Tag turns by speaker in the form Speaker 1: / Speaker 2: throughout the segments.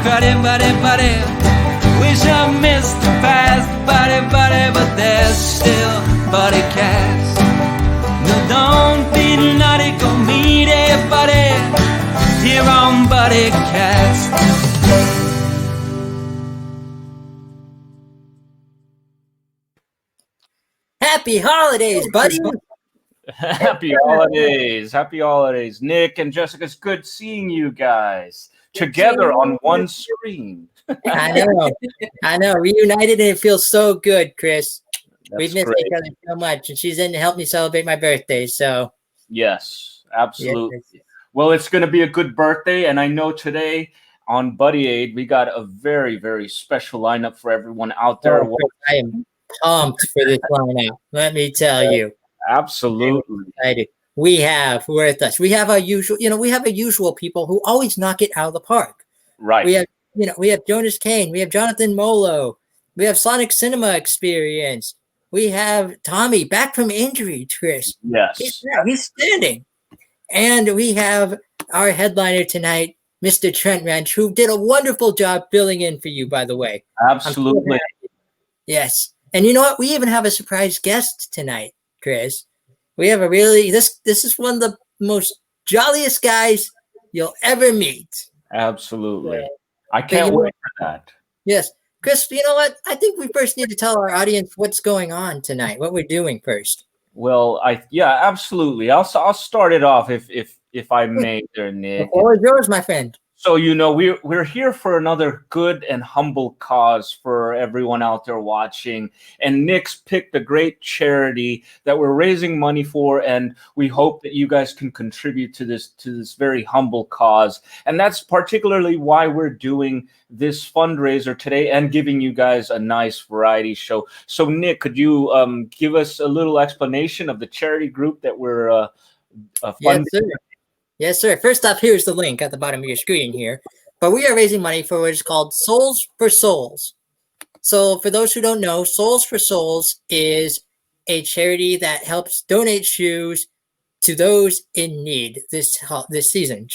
Speaker 1: buddy. Wish I missed the past, buddy, but there's still buddy cast. No, don't be naughty, go meet a buddy here on Buddy Cast.
Speaker 2: Happy holidays, buddy.
Speaker 3: Happy holidays. Happy holidays. Nick and Jessica, it's good seeing you guys together on one screen.
Speaker 2: I know. Reunited, and it feels so good, Chris. We've missed
Speaker 3: great.
Speaker 2: each other so much, and she's in to help me celebrate my birthday. So
Speaker 3: Yes, absolutely.
Speaker 2: Yes.
Speaker 3: Well, it's going to be a good birthday, and I know today on Buddy Aid we got a very, very special lineup for everyone out there.
Speaker 2: I am pumped for this lineup. Let me tell you.
Speaker 3: Absolutely.
Speaker 2: Excited. We have with us. We have our usual. We have our usual people who always knock it out of the park.
Speaker 3: Right.
Speaker 2: We have Jonas Kane. We have Jonathan Molo. We have Sonic Cinema Experience. We have Tommy back from injury, Chris.
Speaker 3: Yes.
Speaker 2: He's standing. And we have our headliner tonight, Mr. Trent Wrench, who did a wonderful job filling in for you, by the way.
Speaker 3: Absolutely.
Speaker 2: Yes. And you know what? We even have a surprise guest tonight, Chris. We have this is one of the most jolliest guys you'll ever meet.
Speaker 3: Absolutely. I can't wait for that.
Speaker 2: Yes. Chris, you know what? I think we first need to tell our audience what's going on tonight, what we're doing first.
Speaker 3: Well, absolutely. I'll start it off if I may, there, Nick.
Speaker 2: The floor is yours, my friend.
Speaker 3: So we're here for another good and humble cause for everyone out there watching. And Nick's picked a great charity that we're raising money for, and we hope that you guys can contribute to this very humble cause. And that's particularly why we're doing this fundraiser today and giving you guys a nice variety show. So Nick, could you give us a little explanation of the charity group that we're funding?
Speaker 2: Yes, sir. Yes, sir. First off, here's the link at the bottom of your screen here. But we are raising money for what is called Souls for Souls. So for those who don't know, Souls for Souls is a charity that helps donate shoes to those in need this season.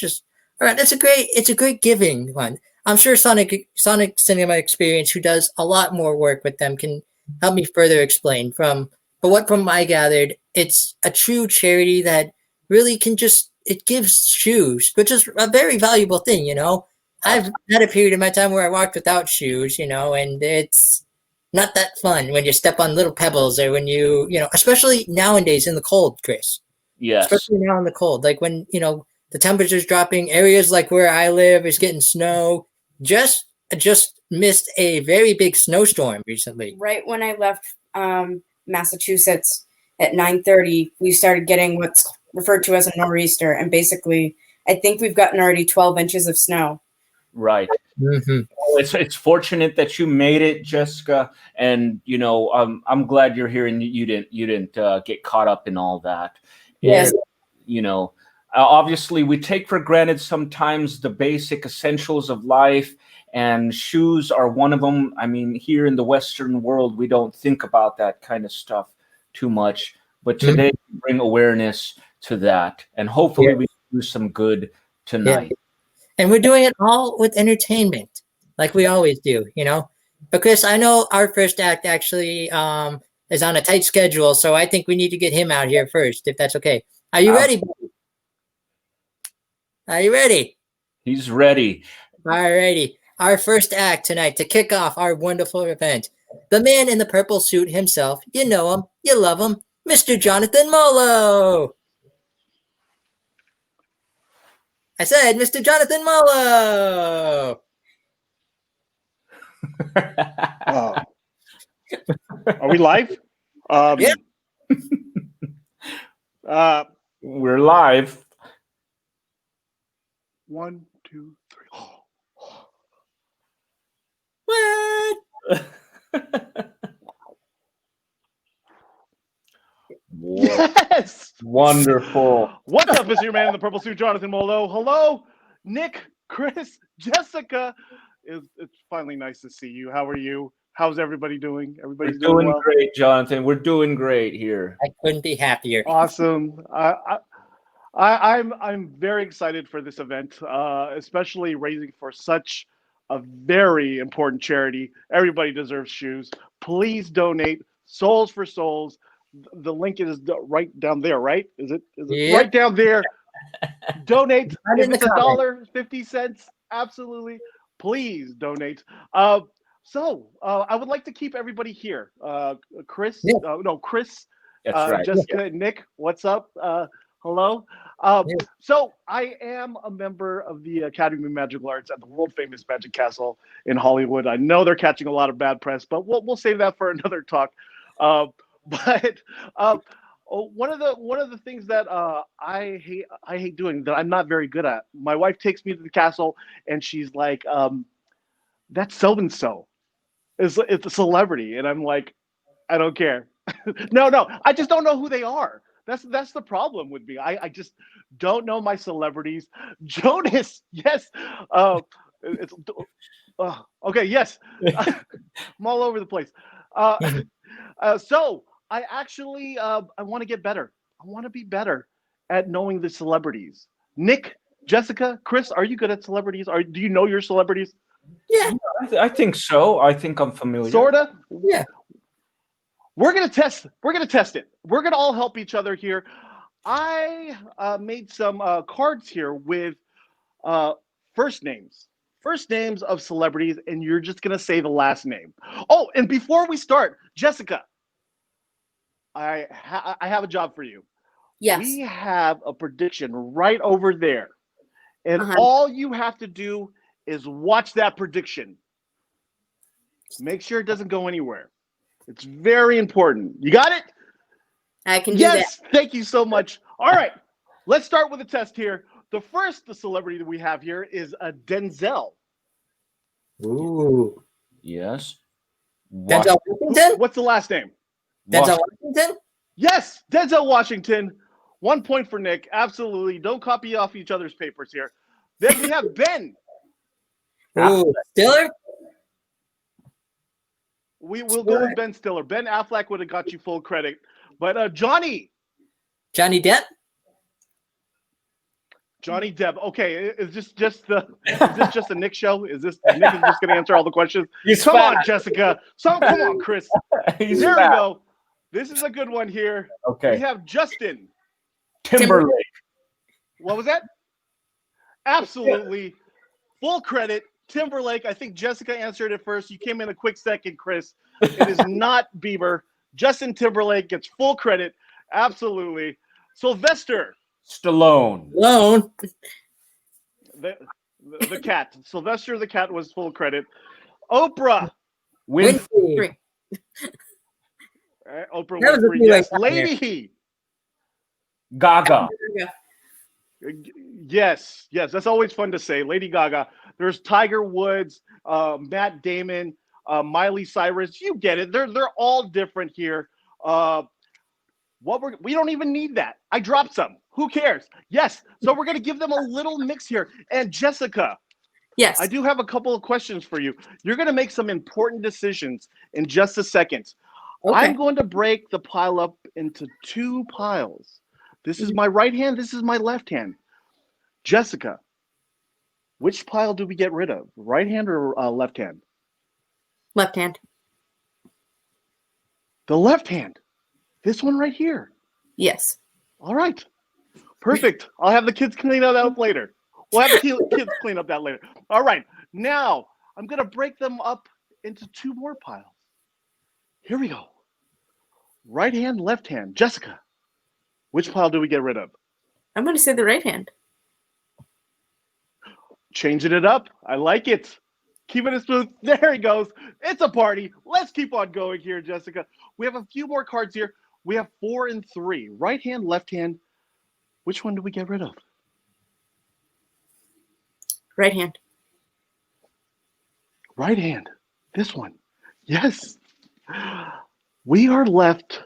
Speaker 2: All right, it's a great giving one. I'm sure Sonic Cinema Experience, who does a lot more work with them, can help me further explain. From I gathered, it's a true charity that really it gives shoes, which is a very valuable thing, I've had a period of my time where I walked without shoes, and it's not that fun when you step on little pebbles or when especially nowadays in the cold, Chris.
Speaker 3: Yes.
Speaker 2: Especially now in the cold, like when, the temperature's dropping, areas like where I live is getting snow. Just missed a very big snowstorm recently.
Speaker 4: Right when I left Massachusetts at 9:30, we started getting what's referred to as a nor'easter, and basically I think we've gotten already 12 inches of snow.
Speaker 3: Right.
Speaker 2: Mm-hmm.
Speaker 3: Well, it's fortunate that you made it, Jessica, and I'm glad you're here and you didn't get caught up in all that.
Speaker 4: Yes.
Speaker 3: And, obviously we take for granted sometimes the basic essentials of life, and shoes are one of them. I mean, here in the Western world, we don't think about that kind of stuff too much, but today we bring awareness to that, and hopefully we do some good tonight.
Speaker 2: Yeah. And we're doing it all with entertainment, like we always do, But Chris, I know our first act actually is on a tight schedule, so I think we need to get him out here first, if that's okay. Are you ready, buddy? Are you ready?
Speaker 3: He's ready.
Speaker 2: Alrighty. Our first act tonight to kick off our wonderful event. The man in the purple suit himself, you know him, you love him, Mr. Jonathan Molo. I said, Mr. Jonathan Molo.
Speaker 5: Are we live?
Speaker 2: Yeah.
Speaker 3: We're live.
Speaker 5: 1, 2, 3.
Speaker 2: What?
Speaker 5: Yes.
Speaker 3: Wonderful.
Speaker 5: What's up, Mr. Man in the purple suit, Jonathan Molo? Hello, Nick, Chris, Jessica. It's finally nice to see you. How are you? How's everybody doing? Everybody's
Speaker 3: doing
Speaker 5: well?
Speaker 3: great, Jonathan. We're doing great here.
Speaker 2: I couldn't be happier.
Speaker 5: Awesome. I'm very excited for this event, especially raising for such a very important charity. Everybody deserves shoes. Please donate. Souls for Souls. The link is right down there, right? Is it
Speaker 2: Yep.
Speaker 5: right down there? Donate.
Speaker 2: Right
Speaker 5: If
Speaker 2: in the
Speaker 5: it's
Speaker 2: comment.
Speaker 5: $1.50, absolutely. Please donate. So I would like to keep everybody here. Chris,
Speaker 2: Yeah.
Speaker 5: Chris,
Speaker 3: That's right.
Speaker 5: Jessica, Nick, what's up? Hello.
Speaker 2: Yeah.
Speaker 5: So I am a member of the Academy of Magical Arts at the world famous Magic Castle in Hollywood. I know they're catching a lot of bad press, but we'll save that for another talk. But one of the things that I hate doing that I'm not very good at. My wife takes me to the castle and she's like, "That's so and so. It's a celebrity," and I'm like, "I don't care." No, I just don't know who they are. That's the problem with me. I just don't know my celebrities. Jonas, yes. It's okay. Yes, I'm all over the place. So I actually I want to get better. I want to be better at knowing the celebrities. Nick, Jessica, Chris, are you good at celebrities? Do you know your celebrities?
Speaker 2: Yeah.
Speaker 3: I think so. I think I'm familiar.
Speaker 5: Sorta.
Speaker 2: Yeah.
Speaker 5: We're gonna test. We're gonna test it. We're gonna all help each other here. I made some cards here with first names of celebrities, and you're just gonna say the last name. Oh, and before we start, Jessica, I have a job for you.
Speaker 4: Yes.
Speaker 5: We have a prediction right over there, and
Speaker 4: Uh-huh.
Speaker 5: all you have to do is watch that prediction. Make sure it doesn't go anywhere. It's very important. You got it?
Speaker 4: I can do that.
Speaker 5: Yes. Thank you so much. All right. Let's start with a test here. The celebrity that we have here is Denzel.
Speaker 2: Ooh.
Speaker 3: Yes.
Speaker 2: Denzel Washington?
Speaker 5: What's the last name?
Speaker 2: Denzel Washington?
Speaker 5: Yes, Denzel Washington. 1 point for Nick. Absolutely. Don't copy off each other's papers here. Then we have Ben.
Speaker 2: Ooh. Stiller?
Speaker 5: We'll go with Ben Stiller. Ben Affleck would have got you full credit. But Johnny
Speaker 2: Depp?
Speaker 5: Johnny Depp. Okay, is this just a Nick show? Is this Nick is just going to answer all the questions? Come on, Jessica. Come on, Chris. There we go. This is a good one here.
Speaker 3: Okay.
Speaker 5: We have Justin
Speaker 3: Timberlake.
Speaker 5: What was that? Absolutely. Full credit. Timberlake. I think Jessica answered it first. You came in a quick second, Chris. It is not Bieber. Justin Timberlake gets full credit. Absolutely. Sylvester
Speaker 3: Stallone.
Speaker 5: the cat. Sylvester the cat was full credit. Oprah.
Speaker 3: Winfrey.
Speaker 5: Oprah
Speaker 2: That was a
Speaker 5: Winfrey.
Speaker 2: few
Speaker 5: Yes.
Speaker 2: like
Speaker 5: Lady.
Speaker 3: Gaga.
Speaker 5: Yes. That's always fun to say. Lady Gaga. There's Tiger Woods, Matt Damon, Miley Cyrus. You get it. They're all different here. We don't even need that. I dropped some. Who cares? Yes. So we're gonna give them a little mix here. And Jessica,
Speaker 4: Yes.
Speaker 5: I do have a couple of questions for you. You're gonna make some important decisions in just a second.
Speaker 4: Okay.
Speaker 5: I'm going to break the pile up into two piles. This is my right hand. This is my left hand. Jessica, which pile do we get rid of? Right hand or left hand?
Speaker 4: Left hand.
Speaker 5: The left hand. This one right here.
Speaker 4: Yes.
Speaker 5: All right. Perfect. I'll have the kids clean that up later. We'll have the kids clean up that later. All right. Now, I'm going to break them up into two more piles. Here we go. Right hand, left hand. Jessica, which pile do we get rid of?
Speaker 4: I'm going to say the right hand.
Speaker 5: Changing it up. I like it. Keeping it smooth. There he goes. It's a party. Let's keep on going here, Jessica. We have a few more cards here. We have 4 and 3. Right hand, left hand. Which one do we get rid of?
Speaker 4: Right hand.
Speaker 5: Right hand. This one. Yes. We are left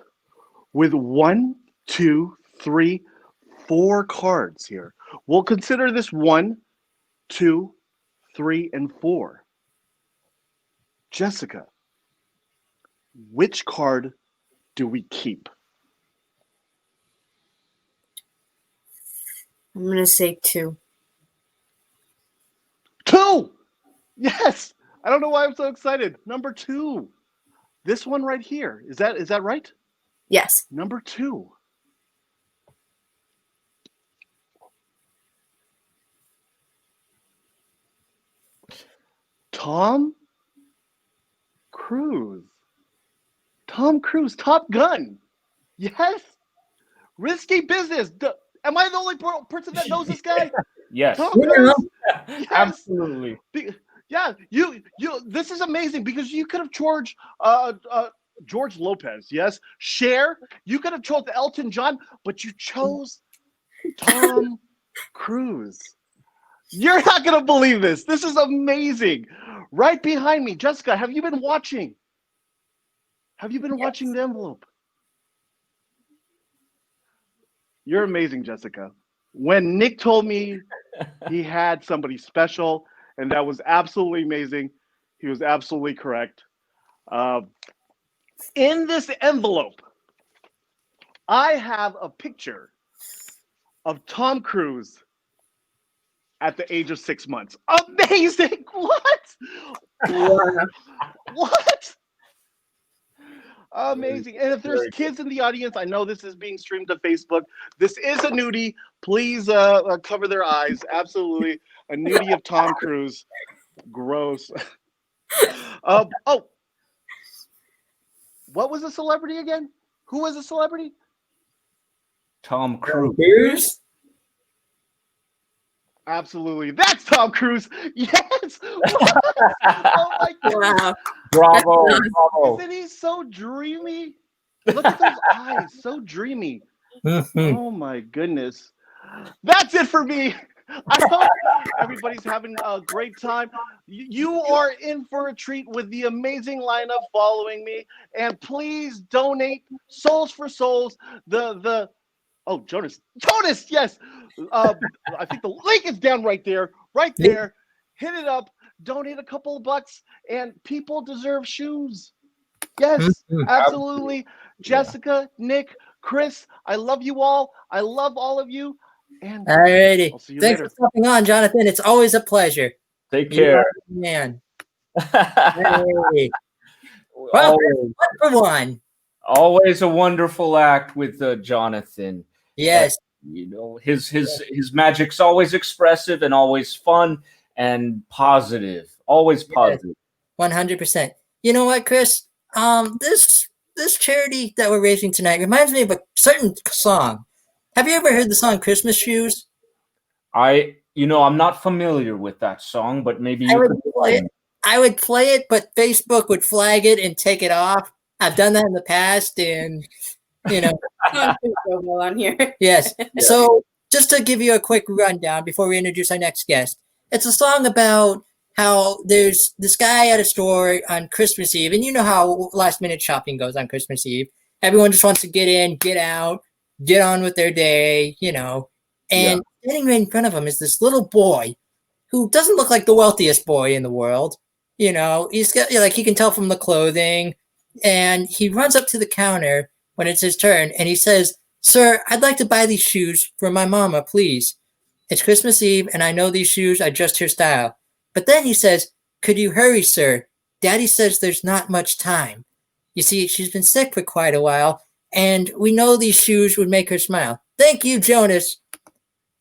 Speaker 5: with 1, 2, 3, 4 cards here. We'll consider this 1, 2, 3, and 4. Jessica, which card do we keep?
Speaker 4: I'm going to say 2.
Speaker 5: 2! Yes. I don't know why I'm so excited. Number 2. This one right here. Is that right?
Speaker 4: Yes.
Speaker 5: Number 2. Tom Cruise. Tom Cruise, Top Gun. Yes. Risky Business. Am I the only person that knows this guy?
Speaker 3: Yes.
Speaker 5: Tom Cruise. Yes.
Speaker 3: Absolutely.
Speaker 5: Yeah, you. This is amazing because you could have George Lopez. Yes, Cher. You could have chosen Elton John, but you chose Tom Cruise. You're not gonna believe this. This is amazing. Right behind me, Jessica. Have you been watching? Have you been watching The Envelope? You're amazing, Jessica. When Nick told me he had somebody special, and that was absolutely amazing, he was absolutely correct. In this envelope, I have a picture of Tom Cruise at the age of 6 months. Amazing! What? What? Amazing. And if there's kids in the audience, I know this is being streamed to Facebook. This is a nudie. Please cover their eyes. Absolutely. A nudie of Tom Cruise. Gross. Oh. What was a celebrity again? Who was a celebrity?
Speaker 3: Tom Cruise.
Speaker 2: Cruise?
Speaker 5: Absolutely. That's Tom Cruise. Yes. Oh my God.
Speaker 4: Wow.
Speaker 3: Bravo.
Speaker 5: Isn't he so dreamy? Look at those eyes. So dreamy. Oh my goodness. That's it for me. I hope everybody's having a great time. You are in for a treat with the amazing lineup following me. And please donate Souls for Souls. Oh, Jonas, yes. I think the link is down right there. Hit it up. Donate a couple of bucks, and people deserve shoes. Yes, absolutely. Jessica, Nick, Chris, I love you all. I love all of you. And
Speaker 2: Alrighty.
Speaker 5: I'll see you
Speaker 2: Thanks
Speaker 5: later.
Speaker 2: for stopping on, Jonathan. It's always a pleasure.
Speaker 3: Take
Speaker 2: You
Speaker 3: care.
Speaker 2: are the man. Hey. Well,
Speaker 3: Always,
Speaker 2: 1 for 1.
Speaker 3: always a wonderful act with Jonathan.
Speaker 2: Yes.
Speaker 3: You know, his magic's always expressive and always fun and positive. Always positive.
Speaker 2: 100%. You know what, Chris? This charity that we're raising tonight reminds me of a certain song. Have you ever heard the song Christmas Shoes?
Speaker 3: I'm not familiar with that song, but maybe
Speaker 2: I
Speaker 3: you
Speaker 2: would
Speaker 3: could
Speaker 2: play it. I would play it, but Facebook would flag it and take it off. I've done that in the past, and
Speaker 4: Go on here.
Speaker 2: yes. So just to give you a quick rundown before we introduce our next guest, it's a song about how there's this guy at a store on Christmas Eve, and you know how last minute shopping goes on Christmas Eve. Everyone just wants to get in, get out, get on with their day, And standing right in front of him is this little boy who doesn't look like the wealthiest boy in the world. He's got, he can tell from the clothing, and he runs up to the counter when it's his turn, and he says, "Sir, I'd like to buy these shoes for my mama, please. It's Christmas Eve, and I know these shoes are just her style." But then he says, "Could you hurry, sir? Daddy says there's not much time. You see, she's been sick for quite a while, and we know these shoes would make her smile." Thank you, Jonas.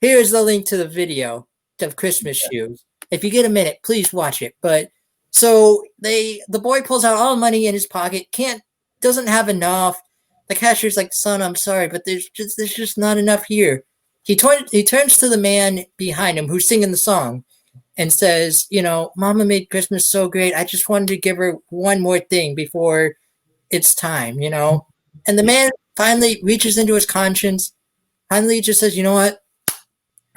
Speaker 2: Here's the link to the video of Christmas shoes. If you get a minute, please watch it. But so the boy pulls out all the money in his pocket, doesn't have enough. The cashier's like, "Son, I'm sorry, but there's just not enough here." He turns to the man behind him who's singing the song and says, "Mama made Christmas so great. I just wanted to give her one more thing before it's time, And the man finally reaches into his conscience. Finally, just says, "You know what?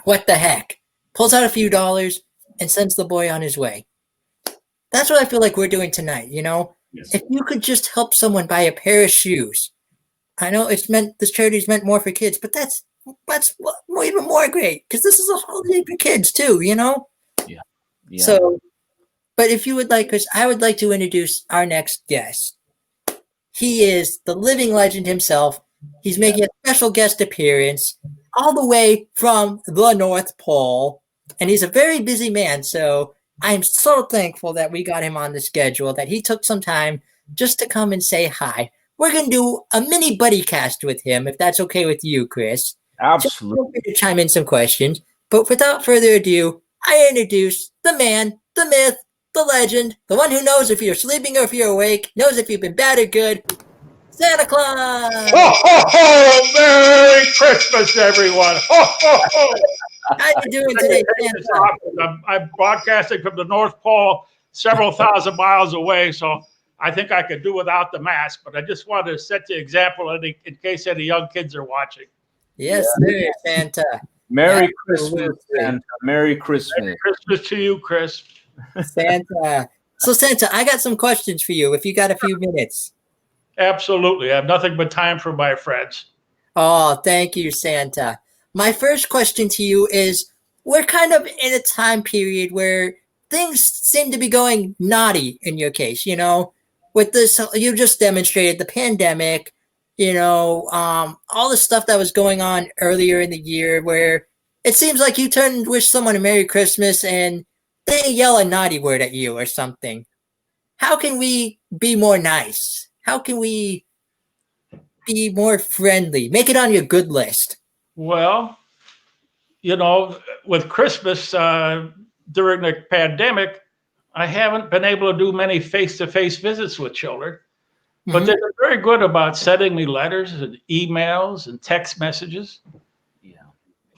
Speaker 2: What the heck?" Pulls out a few dollars and sends the boy on his way. That's what I feel like we're doing tonight,
Speaker 3: Yes.
Speaker 2: If you could just help someone buy a pair of shoes. I know this charity's meant more for kids, but that's even more great because this is a holiday for kids too,
Speaker 3: Yeah.
Speaker 2: So, but if you would like, Chris, I would like to introduce our next guest. He is the living legend himself. He's making a special guest appearance all the way from the North Pole, and he's a very busy man. So I'm so thankful that we got him on the schedule, that he took some time just to come and say hi. We're going to do a mini buddy cast with him, if that's okay with you, Chris.
Speaker 3: Absolutely.
Speaker 2: Feel free to chime in some questions. But without further ado, I introduce the man, the myth, the legend, the one who knows if you're sleeping or if you're awake, knows if you've been bad or good, Santa Claus!
Speaker 6: Ho, ho, ho! Merry Christmas, everyone! Ho, ho, ho!
Speaker 2: How you doing today, Santa?
Speaker 6: I'm broadcasting from the North Pole, several thousand miles away, so I think I could do without the mask, but I just wanted to set the example in case any young kids are watching.
Speaker 2: Yes, sir, Santa.
Speaker 3: Merry
Speaker 2: Absolutely.
Speaker 3: Christmas, Santa. Merry Christmas.
Speaker 6: Merry Christmas to you, Chris.
Speaker 2: Santa. So, Santa, I got some questions for you if you got a few minutes.
Speaker 6: Absolutely. I have nothing but time for my friends.
Speaker 2: Oh, thank you, Santa. My first question to you is, we're kind of in a time period where things seem to be going naughty in your case, you know, with this, you just demonstrated the pandemic, you know, all the stuff that was going on earlier in the year where it seems like you turn and wish someone a Merry Christmas and they yell a naughty word at you or something. How can we be more nice? How can we be more friendly? Make it on your good list.
Speaker 6: Well, you know, with Christmas during the pandemic, I haven't been able to do many face-to-face visits with children, but they've been very good about sending me letters and emails and text messages.
Speaker 3: Yeah.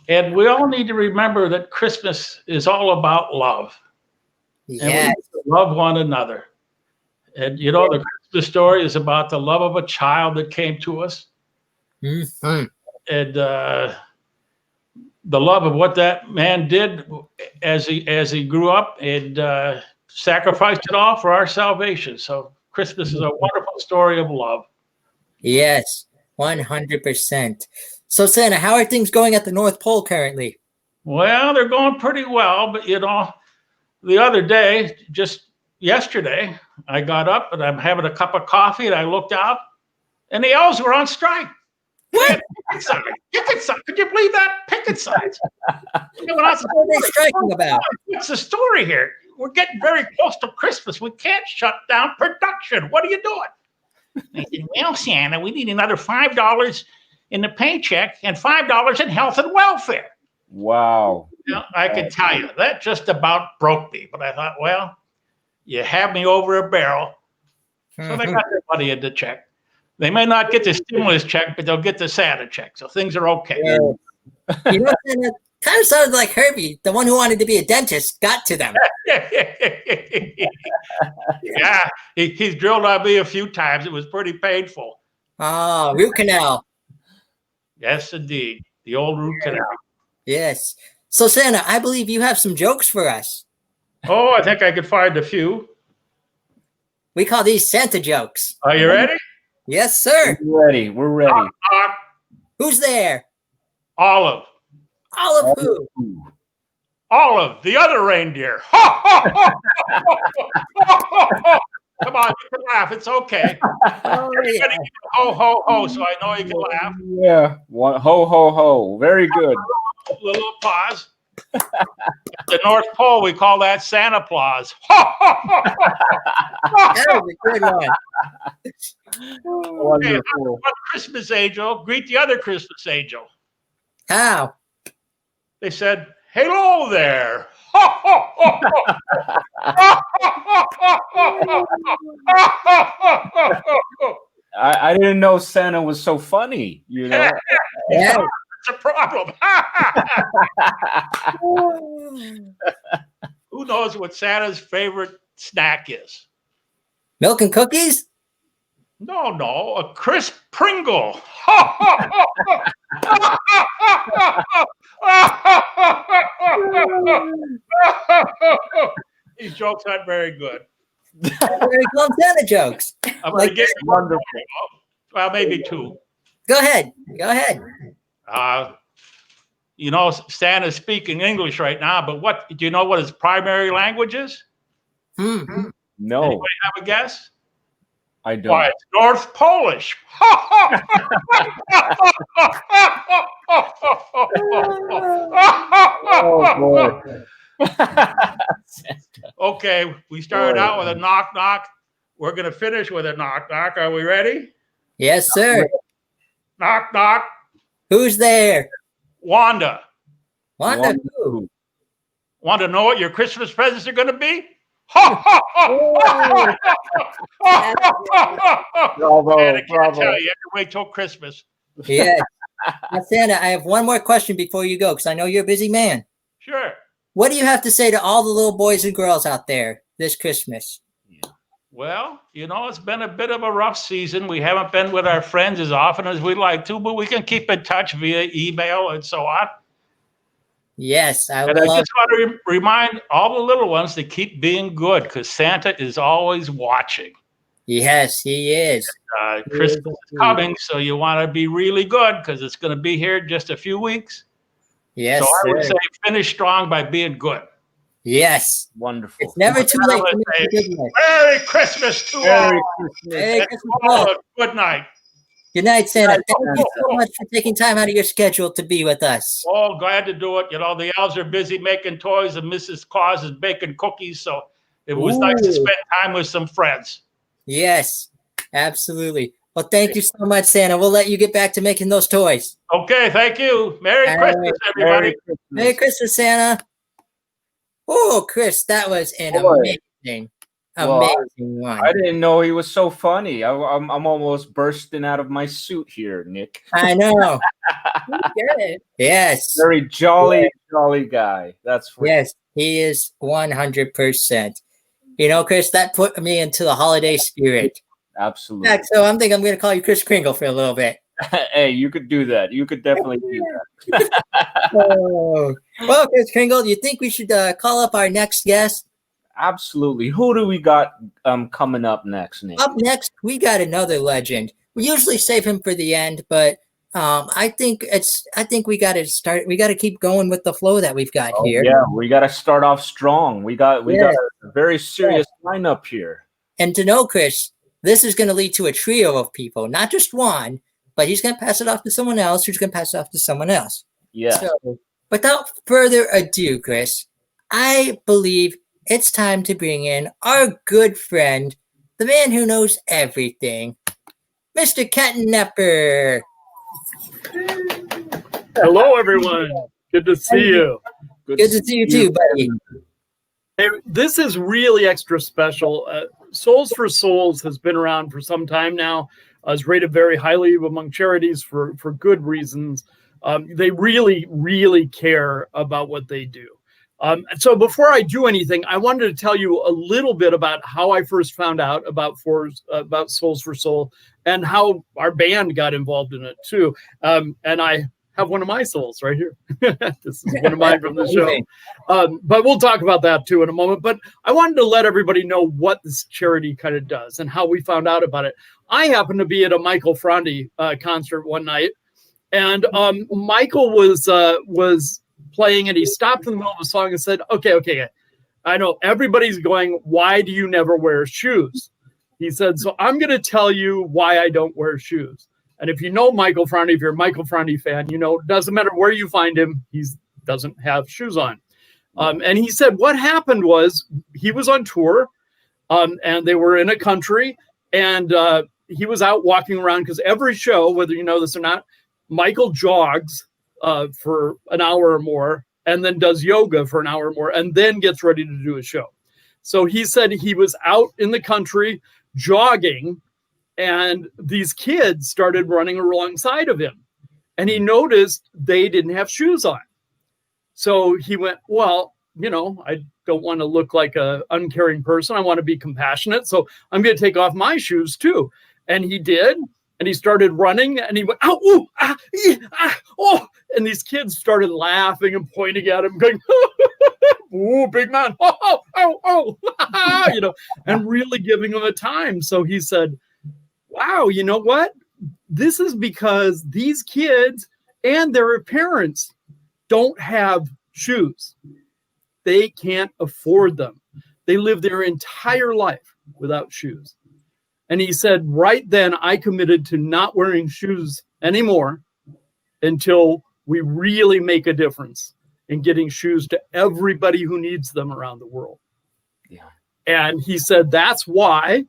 Speaker 6: And we all need to remember that Christmas is all about love. And we
Speaker 2: Yeah.
Speaker 6: need to love one another. And, you know, the Christmas story is about the love of a child that came to us.
Speaker 2: Mhm.
Speaker 6: And the love of what that man did as he grew up and sacrificed it all for our salvation. So Christmas is a wonderful story of love.
Speaker 2: Yes, 100%. So, Santa, how are things going at the North Pole currently?
Speaker 6: Well, they're going pretty well, but you know, the other day, just yesterday, I got up and I'm having a cup of coffee and I looked out and the elves were on strike. What? Picket signs. Could you believe that? Picket signs.
Speaker 2: What are they striking about?
Speaker 6: What's the story here? We're getting very close to Christmas. We can't shut down production. What are you doing? I said, well, Santa, we need another $5 in the paycheck and $5 in health and welfare.
Speaker 3: Wow.
Speaker 6: You know, I can tell you, that just about broke me. But I thought, well, you have me over a barrel. So they got their money in the check. They may not get the stimulus check, but they'll get the Santa check. So things are okay.
Speaker 2: Yeah. You know, Santa kind of sounded like Herbie, the one who wanted to be a dentist, got to them.
Speaker 6: Yeah, he's drilled on me a few times. It was pretty painful.
Speaker 2: Oh, root canal.
Speaker 6: Yes, indeed. The old root canal.
Speaker 2: Yes. So, Santa, I believe you have some jokes for us.
Speaker 6: Oh, I think I could find a few.
Speaker 2: We call these Santa jokes.
Speaker 6: Are you ready?
Speaker 2: Yes, sir.
Speaker 3: We're ready. We're ready.
Speaker 2: Who's there?
Speaker 6: Olive.
Speaker 2: Olive who?
Speaker 6: Olive, the other reindeer. Come on, you can laugh. It's okay.
Speaker 2: Oh, yeah.
Speaker 6: Ho, ho, ho, so I know you can laugh.
Speaker 3: Yeah. One, ho, ho, ho. Very good.
Speaker 6: A little applause. At the North Pole, we call that Santa Claus.
Speaker 2: That was a good one.
Speaker 6: Okay,
Speaker 3: Wonderful.
Speaker 6: one Christmas angel greet the other Christmas angel.
Speaker 2: How?
Speaker 6: They said, hello there.
Speaker 3: I didn't know Santa was so funny, you know.
Speaker 2: Yeah.
Speaker 6: It's a problem. Who knows what Santa's favorite snack is?
Speaker 2: Milk and cookies?
Speaker 6: No, a crisp Pringle. These jokes aren't very good.
Speaker 2: Very cool Santa jokes.
Speaker 6: I'm going to give you one.
Speaker 3: Wonderful.
Speaker 6: Well, maybe two.
Speaker 2: Go ahead. Go ahead.
Speaker 6: You know, Santa's speaking English right now, but do you know what his primary language is?
Speaker 2: Hmm.
Speaker 3: No,
Speaker 6: Anybody have a guess?
Speaker 3: I don't.
Speaker 6: Why, it's North Polish.
Speaker 3: Oh boy.
Speaker 6: Okay, we started
Speaker 3: Boy.
Speaker 6: out with a knock knock. We're going to finish with a knock knock. Are we ready?
Speaker 2: Yes, sir.
Speaker 6: Knock knock.
Speaker 2: Who's there?
Speaker 6: Wanda.
Speaker 2: Wanda.
Speaker 3: Wonderful.
Speaker 6: Want to know what your Christmas presents are going to be? Ha ha ha!
Speaker 3: Bravo,
Speaker 6: Man, I can't
Speaker 3: bravo.
Speaker 6: tell you. You have to wait till Christmas.
Speaker 2: Yeah. Now, Santa, I have one more question before you go, because I know you're a busy man.
Speaker 6: Sure.
Speaker 2: What do you have to say to all the little boys and girls out there this Christmas?
Speaker 6: Well, you know, it's been a bit of a rough season. We haven't been with our friends as often as we'd like to, but we can keep in touch via email and so on.
Speaker 2: Yes, I
Speaker 6: And I
Speaker 2: love.
Speaker 6: just want to remind all the little ones to keep being good because Santa is always watching.
Speaker 2: Yes, he is.
Speaker 6: Christmas is coming, so you want to be really good because it's going to be here in just a few weeks.
Speaker 2: Yes,
Speaker 6: So I would
Speaker 2: sir.
Speaker 6: say finish strong by being good.
Speaker 2: Yes.
Speaker 3: Wonderful.
Speaker 2: It's never too late to
Speaker 6: would
Speaker 2: make
Speaker 6: say,
Speaker 2: a goodness.
Speaker 6: Merry Christmas to
Speaker 3: Merry
Speaker 6: all.
Speaker 3: Christmas.
Speaker 2: Merry
Speaker 6: And
Speaker 2: Christmas,
Speaker 6: all
Speaker 2: all.
Speaker 6: a good night.
Speaker 2: Good night, Santa.
Speaker 3: Good night,
Speaker 2: Thank you so much for taking time out of your schedule to be with us.
Speaker 6: Oh, glad to do it. You know, the elves are busy making toys and Mrs. Claus is baking cookies. So it was nice to
Speaker 2: Ooh.
Speaker 6: spend time with some friends.
Speaker 2: Yes, absolutely. Well, thank you so much, Santa. We'll let you get back to making those toys.
Speaker 6: Okay, thank you. Merry
Speaker 2: All
Speaker 6: Christmas, everybody.
Speaker 3: Merry Christmas.
Speaker 2: Merry Christmas, Santa. Oh, Chris, that was an
Speaker 3: Boy.
Speaker 2: amazing
Speaker 3: Well,
Speaker 2: one.
Speaker 3: I didn't know he was so funny. I'm almost bursting out of my suit here, Nick.
Speaker 2: I know.
Speaker 4: Good.
Speaker 2: Yes.
Speaker 3: Very jolly guy. That's for
Speaker 2: Yes, he is 100%. You know, Chris, that put me into the holiday spirit.
Speaker 3: absolutely.
Speaker 2: Yeah, so I'm thinking I'm going to call you Chris Kringle for a little bit.
Speaker 3: Hey, you could do that. You could definitely do that.
Speaker 2: Oh. Well, Chris Kringle, do you think we should call up our next guest?
Speaker 3: Absolutely. Who do we got coming up next, Nick?
Speaker 2: Up next, we got another legend. We usually save him for the end, but I think we got to start. We got to keep going with the flow that we've got here.
Speaker 3: Yeah, we got to start off strong. We got
Speaker 2: Yes.
Speaker 3: a very serious lineup here.
Speaker 2: And to know, Chris, this is going to lead to a trio of people, not just one, but he's going to pass it off to someone else, who's going to pass it off to someone else.
Speaker 3: Yeah.
Speaker 2: So, without further ado, Chris, I believe it's time to bring in our good friend, the man who knows everything, Mr. Kenton Nepper.
Speaker 7: Hello, everyone. Good to see you.
Speaker 2: Good to see you too, buddy.
Speaker 7: Hey, this is really extra special. Souls for Souls has been around for some time now. Is rated very highly among charities for good reasons. They really, really care about what they do. So before I do anything, I wanted to tell you a little bit about how I first found out about Souls for Soul and how our band got involved in it too. And I have one of my souls right here. This is one of mine from the show. But we'll talk about that too in a moment. But I wanted to let everybody know what this charity kind of does and how we found out about it. I happened to be at a Michael Franti concert one night, and Michael was playing, and he stopped in the middle of a song and said, okay, I know everybody's going, why do you never wear shoes? He said, so I'm going to tell you why I don't wear shoes. And if you know Michael Franti, if you're a Michael Franti fan, you know, it doesn't matter where you find him, he doesn't have shoes on. And he said what happened was he was on tour, and they were in a country, and he was out walking around because every show, whether you know this or not, Michael jogs for an hour or more, and then does yoga for an hour or more, and then gets ready to do a show. So he said he was out in the country jogging, and these kids started running alongside of him, and he noticed they didn't have shoes on. So he went, well, you know, I don't want to look like an uncaring person. I want to be compassionate. So I'm going to take off my shoes too. And he did. And he started running, and he went, ow, ooh, ah, oh. And these kids started laughing and pointing at him, going, ooh, big man, oh, you know, and really giving him a time. So he said, wow, you know what? This is because these kids and their parents don't have shoes. They can't afford them. They live their entire life without shoes. And he said, right then, I committed to not wearing shoes anymore until we really make a difference in getting shoes to everybody who needs them around the world.
Speaker 3: Yeah.
Speaker 7: And he said that's why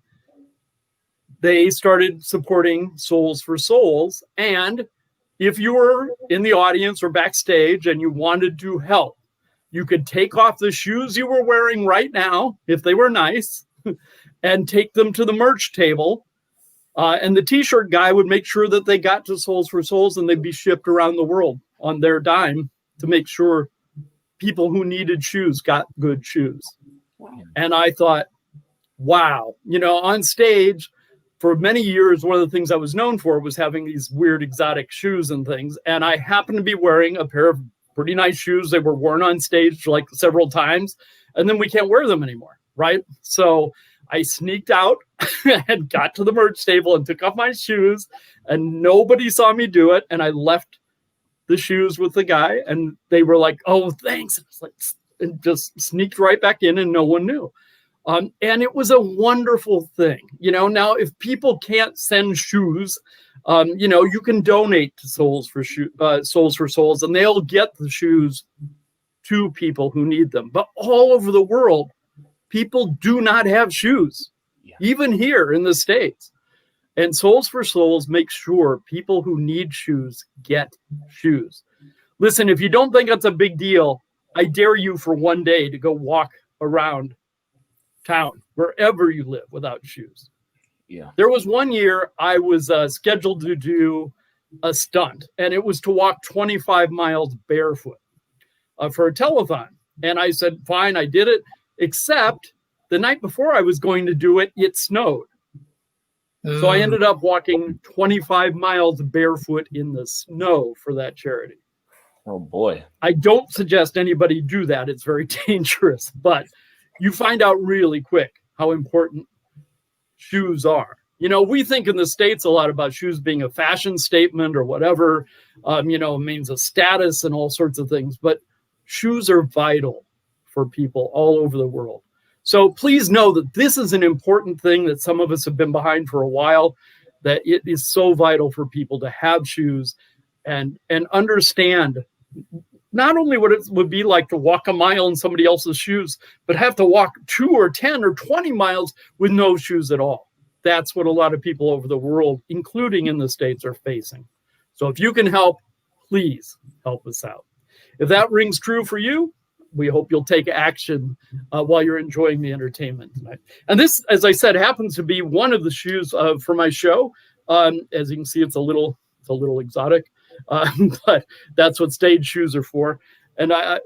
Speaker 7: they started supporting Soles for Souls. And if you were in the audience or backstage and you wanted to help, you could take off the shoes you were wearing right now, if they were nice, and take them to the merch table. And the t-shirt guy would make sure that they got to Soles for Souls and they'd be shipped around the world on their dime to make sure people who needed shoes got good shoes. And I thought, wow, on stage for many years, one of the things I was known for was having these weird exotic shoes and things. And I happened to be wearing a pair of pretty nice shoes. They were worn on stage like several times, and then we can't wear them anymore, right? So I sneaked out and got to the merch table and took off my shoes, and nobody saw me do it. And I left the shoes with the guy, and they were like, "Oh, thanks." I was like, and just sneaked right back in, and no one knew. And it was a wonderful thing. Now if people can't send shoes, you can donate to Soles for Souls, and they'll get the shoes to people who need them. But all over the world, people do not have shoes, even here in the States. And Soles for Souls makes sure people who need shoes get shoes. Listen, if you don't think that's a big deal, I dare you for one day to go walk around town, wherever you live, without shoes.
Speaker 3: Yeah.
Speaker 7: There was one year I was scheduled to do a stunt, and it was to walk 25 miles barefoot for a telethon. And I said, fine, I did it, except the night before I was going to do it, it snowed. So I ended up walking 25 miles barefoot in the snow for that charity.
Speaker 3: Oh, boy.
Speaker 7: I don't suggest anybody do that. It's very dangerous, but you find out really quick how important shoes are. We think in the States a lot about shoes being a fashion statement or whatever, means a status and all sorts of things, but shoes are vital for people all over the world. So please know that this is an important thing that some of us have been behind for a while, that it is so vital for people to have shoes and understand not only what it would be like to walk a mile in somebody else's shoes, but have to walk 2 or 10 or 20 miles with no shoes at all. That's what a lot of people over the world, including in the States, are facing. So if you can help, please help us out. If that rings true for you, we hope you'll take action while you're enjoying the entertainment tonight. And this, as I said, happens to be one of the shoes for my show. As you can see, it's a little exotic. But that's what stage shoes are for. And I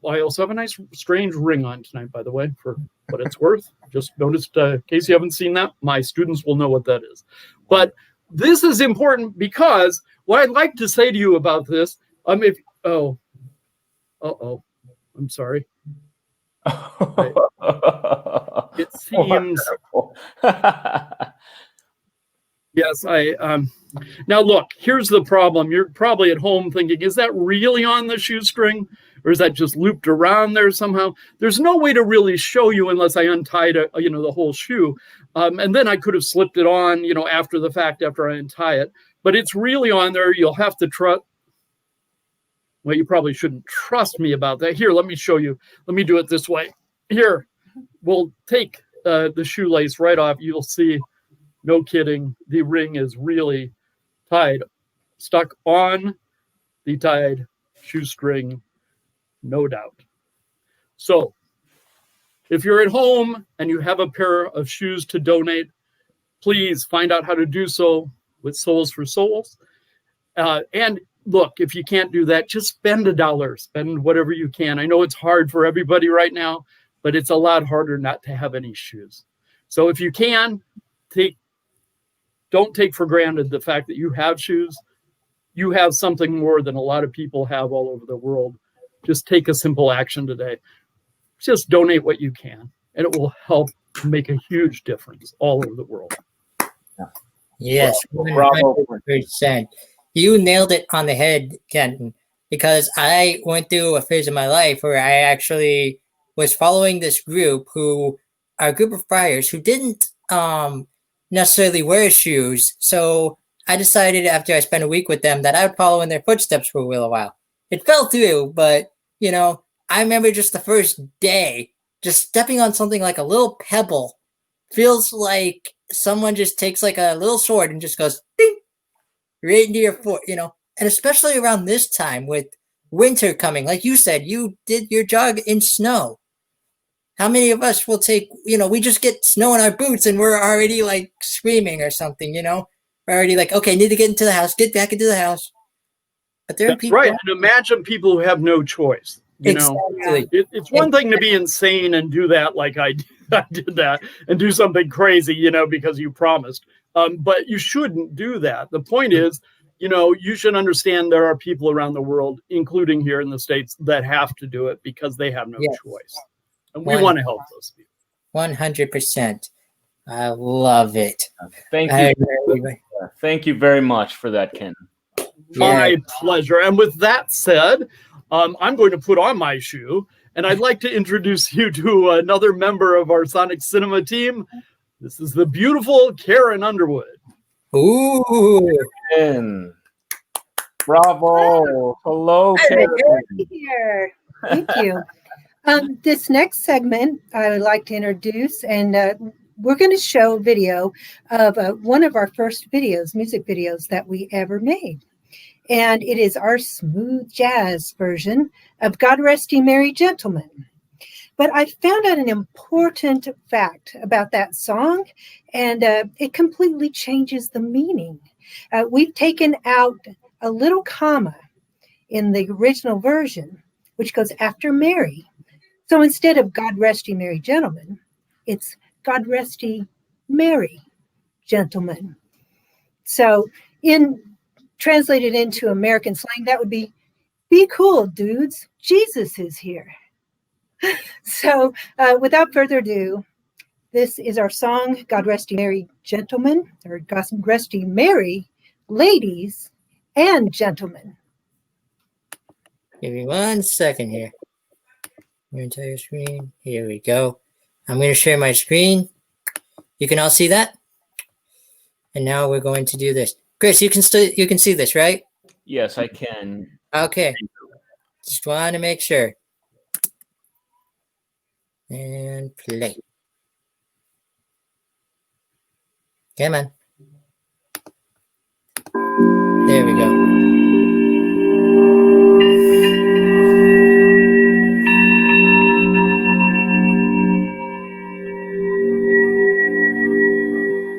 Speaker 7: also have a nice strange ring on tonight, by the way, for what it's worth. Just noticed, in case you haven't seen that, my students will know what that is. But this is important because what I'd like to say to you about this, I'm sorry. It seems. Yes, now look, here's the problem. You're probably at home thinking, is that really on the shoestring? Or is that just looped around there somehow? There's no way to really show you unless I untied the whole shoe. And then I could have slipped it on, after the fact, after I untie it. But it's really on there. You'll have to trust. Well, you probably shouldn't trust me about that. Here, let me show you. Let me do it this way. Here, we'll take the shoelace right off. You'll see. No kidding, the ring is really stuck on the tied shoestring, no doubt. So if you're at home and you have a pair of shoes to donate, please find out how to do so with Soles for Souls. And look, if you can't do that, just spend $1, spend whatever you can. I know it's hard for everybody right now, but it's a lot harder not to have any shoes. So if you can, don't take for granted the fact that you have shoes. You have something more than a lot of people have all over the world. Just take a simple action today. Just donate what you can, and it will help make a huge difference all over the world.
Speaker 2: Yes, 100%. You nailed it on the head, Kenton, because I went through a phase of my life where I actually was following this group who are a group of friars who didn't necessarily wear shoes. So I decided after I spent a week with them that I would follow in their footsteps for a little while. It fell through, but You know, I remember just the first day, just stepping on something like a little pebble feels like someone just takes like a little sword and just goes ding, right into your foot, you know. And especially around this time with winter coming, like you said, you did your jog in snow. How many of us will take, you know, we just get snow in our boots and we're already like screaming or something, you know? We're already like, okay, need to get into the house, get back into the house. But there are
Speaker 7: That's
Speaker 2: people.
Speaker 7: right. And imagine people who have no choice. You know, it's one thing to be insane and do that like I did that and do something crazy, you know, because you promised. But you shouldn't do that. The point is, you know, you should understand there are people around the world, including here in the States, that have to do it because they have no choice. And we want to help those people.
Speaker 2: 100%. I love it.
Speaker 3: Thank you. Thank you very much for that, Ken.
Speaker 7: My pleasure. And with that said, I'm going to put on my shoe, and I'd like to introduce you to another member of our Sonic Cinema team. This is the beautiful Karen Underwood.
Speaker 2: Ooh.
Speaker 3: Ken. Bravo. Hello, Karen.
Speaker 8: Here. Thank you. This next segment I would like to introduce, and we're going to show a video of one of our first videos, music videos that we ever made. And it is our smooth jazz version of God Rest Ye Merry Gentlemen. But I found out an important fact about that song, and it completely changes the meaning. We've taken out a little comma in the original version, which goes after Mary. So instead of God Rest Ye Merry Gentlemen, it's God Rest Ye Merry Gentlemen. So translated into American slang, that would be cool, dudes. Jesus is here. So without further ado, this is our song, God Rest Ye Merry Gentlemen, or God Rest Ye Merry Ladies and Gentlemen.
Speaker 2: Give me 1 second here. I'm going to tell your screen. Here we go. I'm going to share my screen. You can all see that? And now we're going to do this. Chris, you can see this, right?
Speaker 3: Yes, I can.
Speaker 2: Okay. Just want to make sure. And play. Come on. There we go.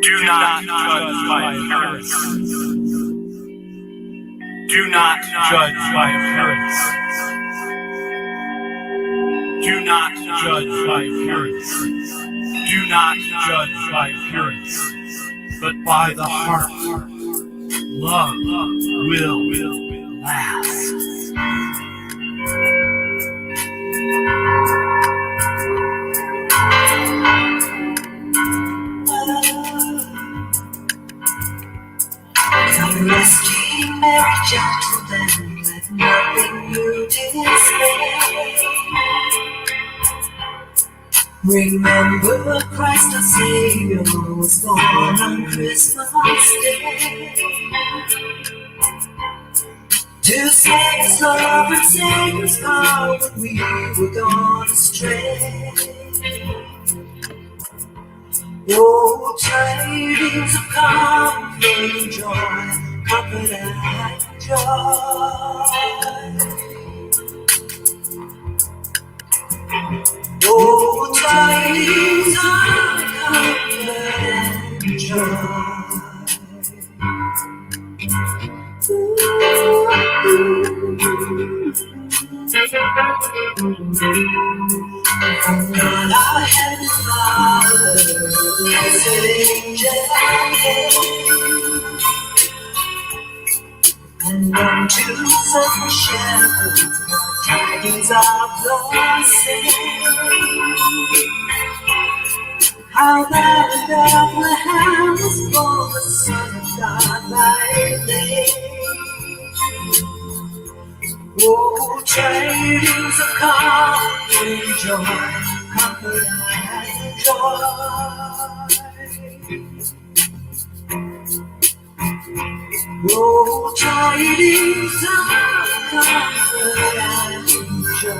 Speaker 9: Do not judge by appearance. Do not judge by appearance. Do not judge by appearance. Do not judge by appearance, but by the heart. Love will last.
Speaker 10: God rest ye merry gentlemen, let nothing you dismay. Remember Christ our Savior was born on Christmas Day to save us love and save us power when we were gone astray. Oh, tidings of comfort and joy, comfort and joy. Oh, tidings of comfort and joy. From God our Heavenly Father, blessed angel came, and unto some shepherds brought tidings of the same. How that in Bethlehem was born the Son of God by name. Oh, tidings of comfort and joy, comfort and joy. Oh, tidings of comfort and joy.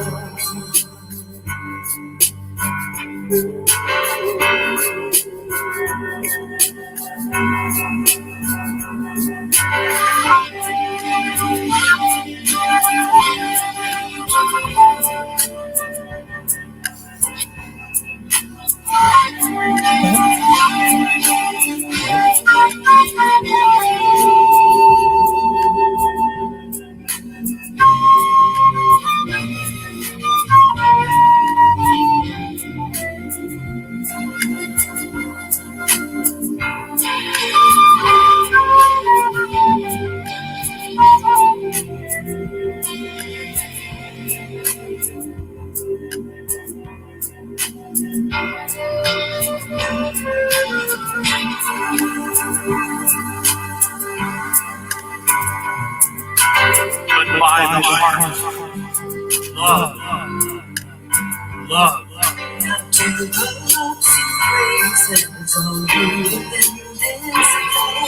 Speaker 9: But by the heart, love, love.
Speaker 10: Not to the hopes and praises of you in this day.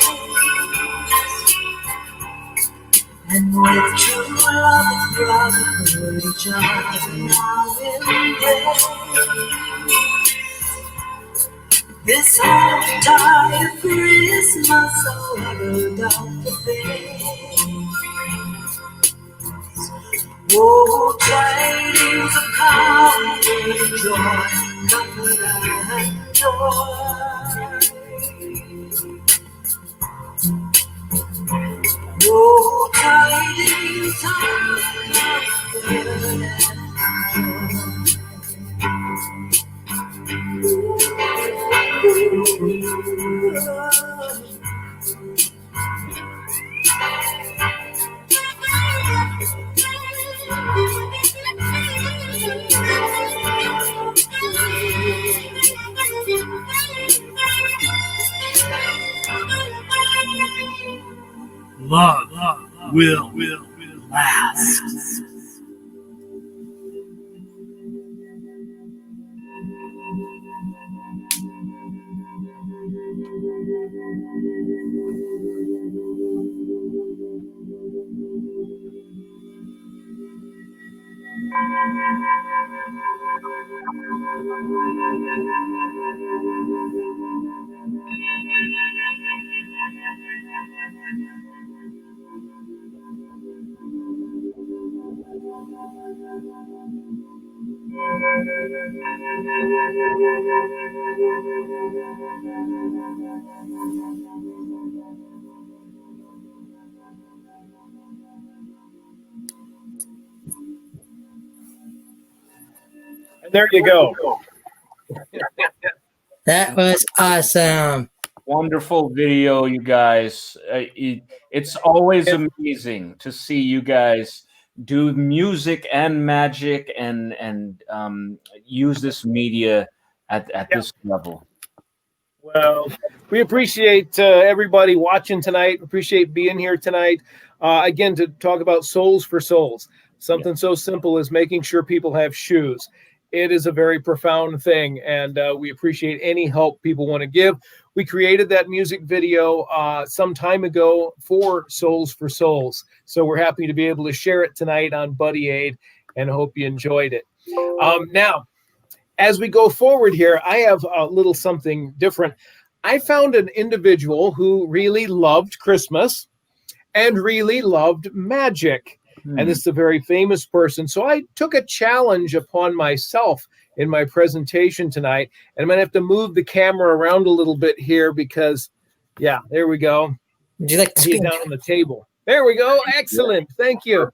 Speaker 10: And with true love and brotherhood, each other now embrace. This entire Christmas, however dark the face. Oh, tidings of comfort and joy, comfort and joy. Oh, tidings of comfort and
Speaker 9: Love will last.
Speaker 7: And there you go.
Speaker 2: That was awesome.
Speaker 3: Wonderful video, you guys. It's always amazing to see you guys do music and magic and use this media at this level.
Speaker 11: Well, we appreciate everybody watching tonight. Appreciate being here tonight. Again, to talk about Souls for Souls. Something so simple as making sure people have shoes. It is a very profound thing, and we appreciate any help people want to give. We created that music video some time ago for Souls for Souls. So we're happy to be able to share it tonight on Buddy Aid, and hope you enjoyed it. Now, as we go forward here, I have a little something different. I found an individual who really loved Christmas and really loved magic. And this is a very famous person. So I took a challenge upon myself in my presentation tonight. And I'm going to have to move the camera around a little bit here because, yeah, there we go.
Speaker 2: Would you like to
Speaker 11: see it down on the table? There we go. Excellent. Thank you.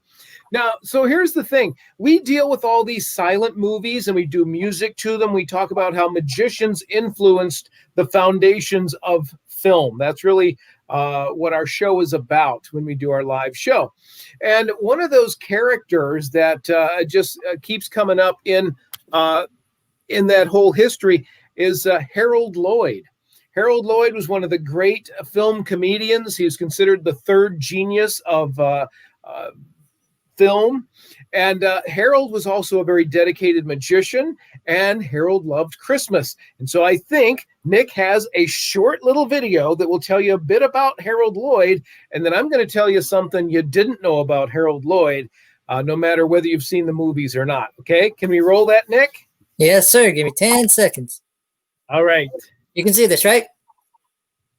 Speaker 11: Now, so here's the thing. We deal with all these silent movies and we do music to them. We talk about how magicians influenced the foundations of film. That's really what our show is about when we do our live show. And one of those characters that just keeps coming up in that whole history is Harold Lloyd. Harold Lloyd was one of the great film comedians. He was considered the third genius of film. And Harold was also a very dedicated magician, and Harold loved Christmas. And so I think Nick has a short little video that will tell you a bit about Harold Lloyd, and then I'm going to tell you something you didn't know about Harold Lloyd, no matter whether you've seen the movies or not. Okay, can we roll that, Nick?
Speaker 2: Yes, sir. Give me 10 seconds.
Speaker 11: All right.
Speaker 2: You can see this, right?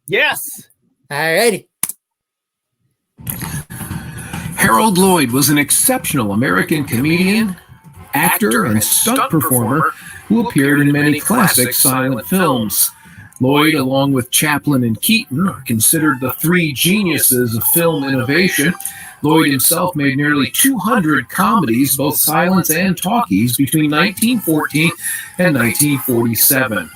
Speaker 11: Yes.
Speaker 2: All righty.
Speaker 12: Harold Lloyd was an exceptional American comedian, actor, and stunt performer who appeared in many classic silent films. Lloyd, along with Chaplin and Keaton, are considered the three geniuses of film innovation. Lloyd himself made nearly 200 comedies, both silents and talkies, between 1914 and 1947.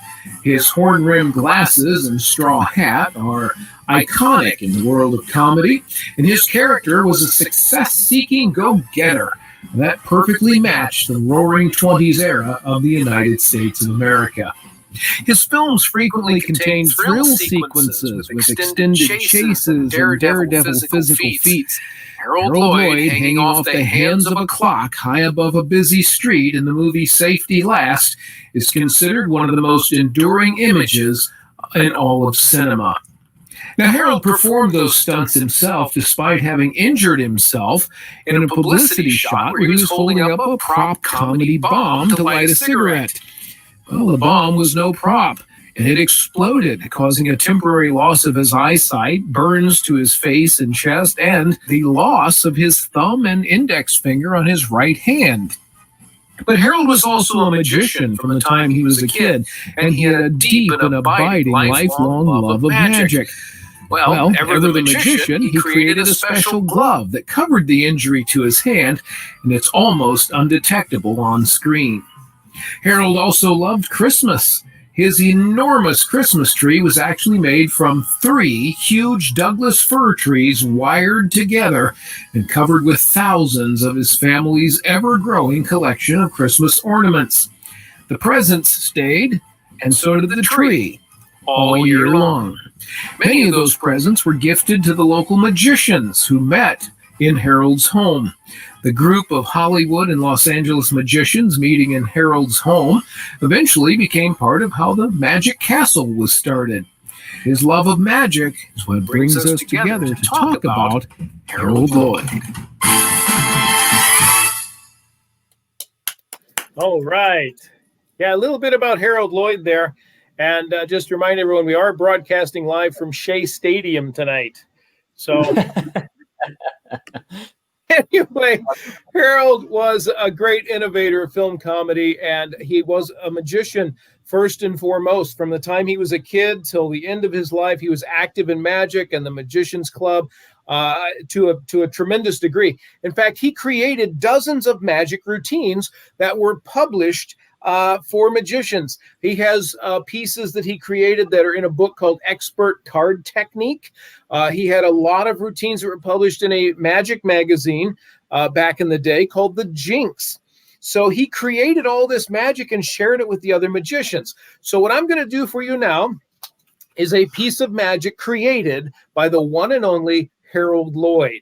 Speaker 12: His horn-rimmed glasses and straw hat are iconic in the world of comedy, and his character was a success-seeking go-getter that perfectly matched the roaring 20s era of the United States of America. His films frequently contain thrill sequences with extended chases and daredevil physical feats. Harold Lloyd hanging off the hands of a clock high above a busy street in the movie Safety Last is considered one of the most enduring images in all of cinema. Now, Harold performed those stunts himself despite having injured himself in a publicity shot where he was holding up a prop comedy bomb to light a cigarette. Well, the bomb was no prop, and it exploded, causing a temporary loss of his eyesight, burns to his face and chest, and the loss of his thumb and index finger on his right hand. But Harold was also a magician from the time he was a kid, and he had a deep and abiding lifelong love of magic. Well, ever the magician, he created a special glove that covered the injury to his hand, and it's almost undetectable on screen. Harold also loved Christmas. His enormous Christmas tree was actually made from 3 huge Douglas fir trees wired together and covered with thousands of his family's ever-growing collection of Christmas ornaments. The presents stayed, and so did the tree, all year long. Many of those presents were gifted to the local magicians who met in Harold's home. The group of Hollywood and Los Angeles magicians meeting in Harold's home eventually became part of how the Magic Castle was started. His love of magic is what brings us together to talk about Harold Lloyd.
Speaker 11: All right. Yeah, a little bit about Harold Lloyd there. And just remind everyone, we are broadcasting live from Shea Stadium tonight. So anyway, Harold was a great innovator of film comedy, and he was a magician first and foremost. From the time he was a kid till the end of his life, he was active in magic and the Magicians Club to a tremendous degree. In fact, he created dozens of magic routines that were published for magicians. He has pieces that he created that are in a book called Expert Card Technique. He had a lot of routines that were published in a magic magazine back in the day called The Jinx. So he created all this magic and shared it with the other magicians. So what I'm going to do for you now is a piece of magic created by the one and only Harold Lloyd.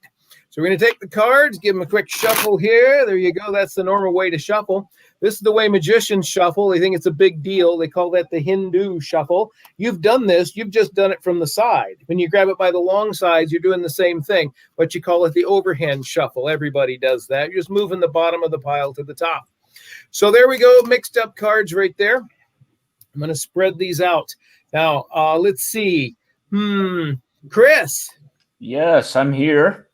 Speaker 11: So we're going to take the cards, give them a quick shuffle here. There you go. That's the normal way to shuffle. This is the way magicians shuffle. They think it's a big deal. They call that the Hindu shuffle. You've done this. You've just done it from the side. When you grab it by the long sides, you're doing the same thing, but you call it the overhand shuffle. Everybody does that. You're just moving the bottom of the pile to the top. So there we go. Mixed up cards right there. I'm going to spread these out. Now, let's see. Chris.
Speaker 3: Yes, I'm here.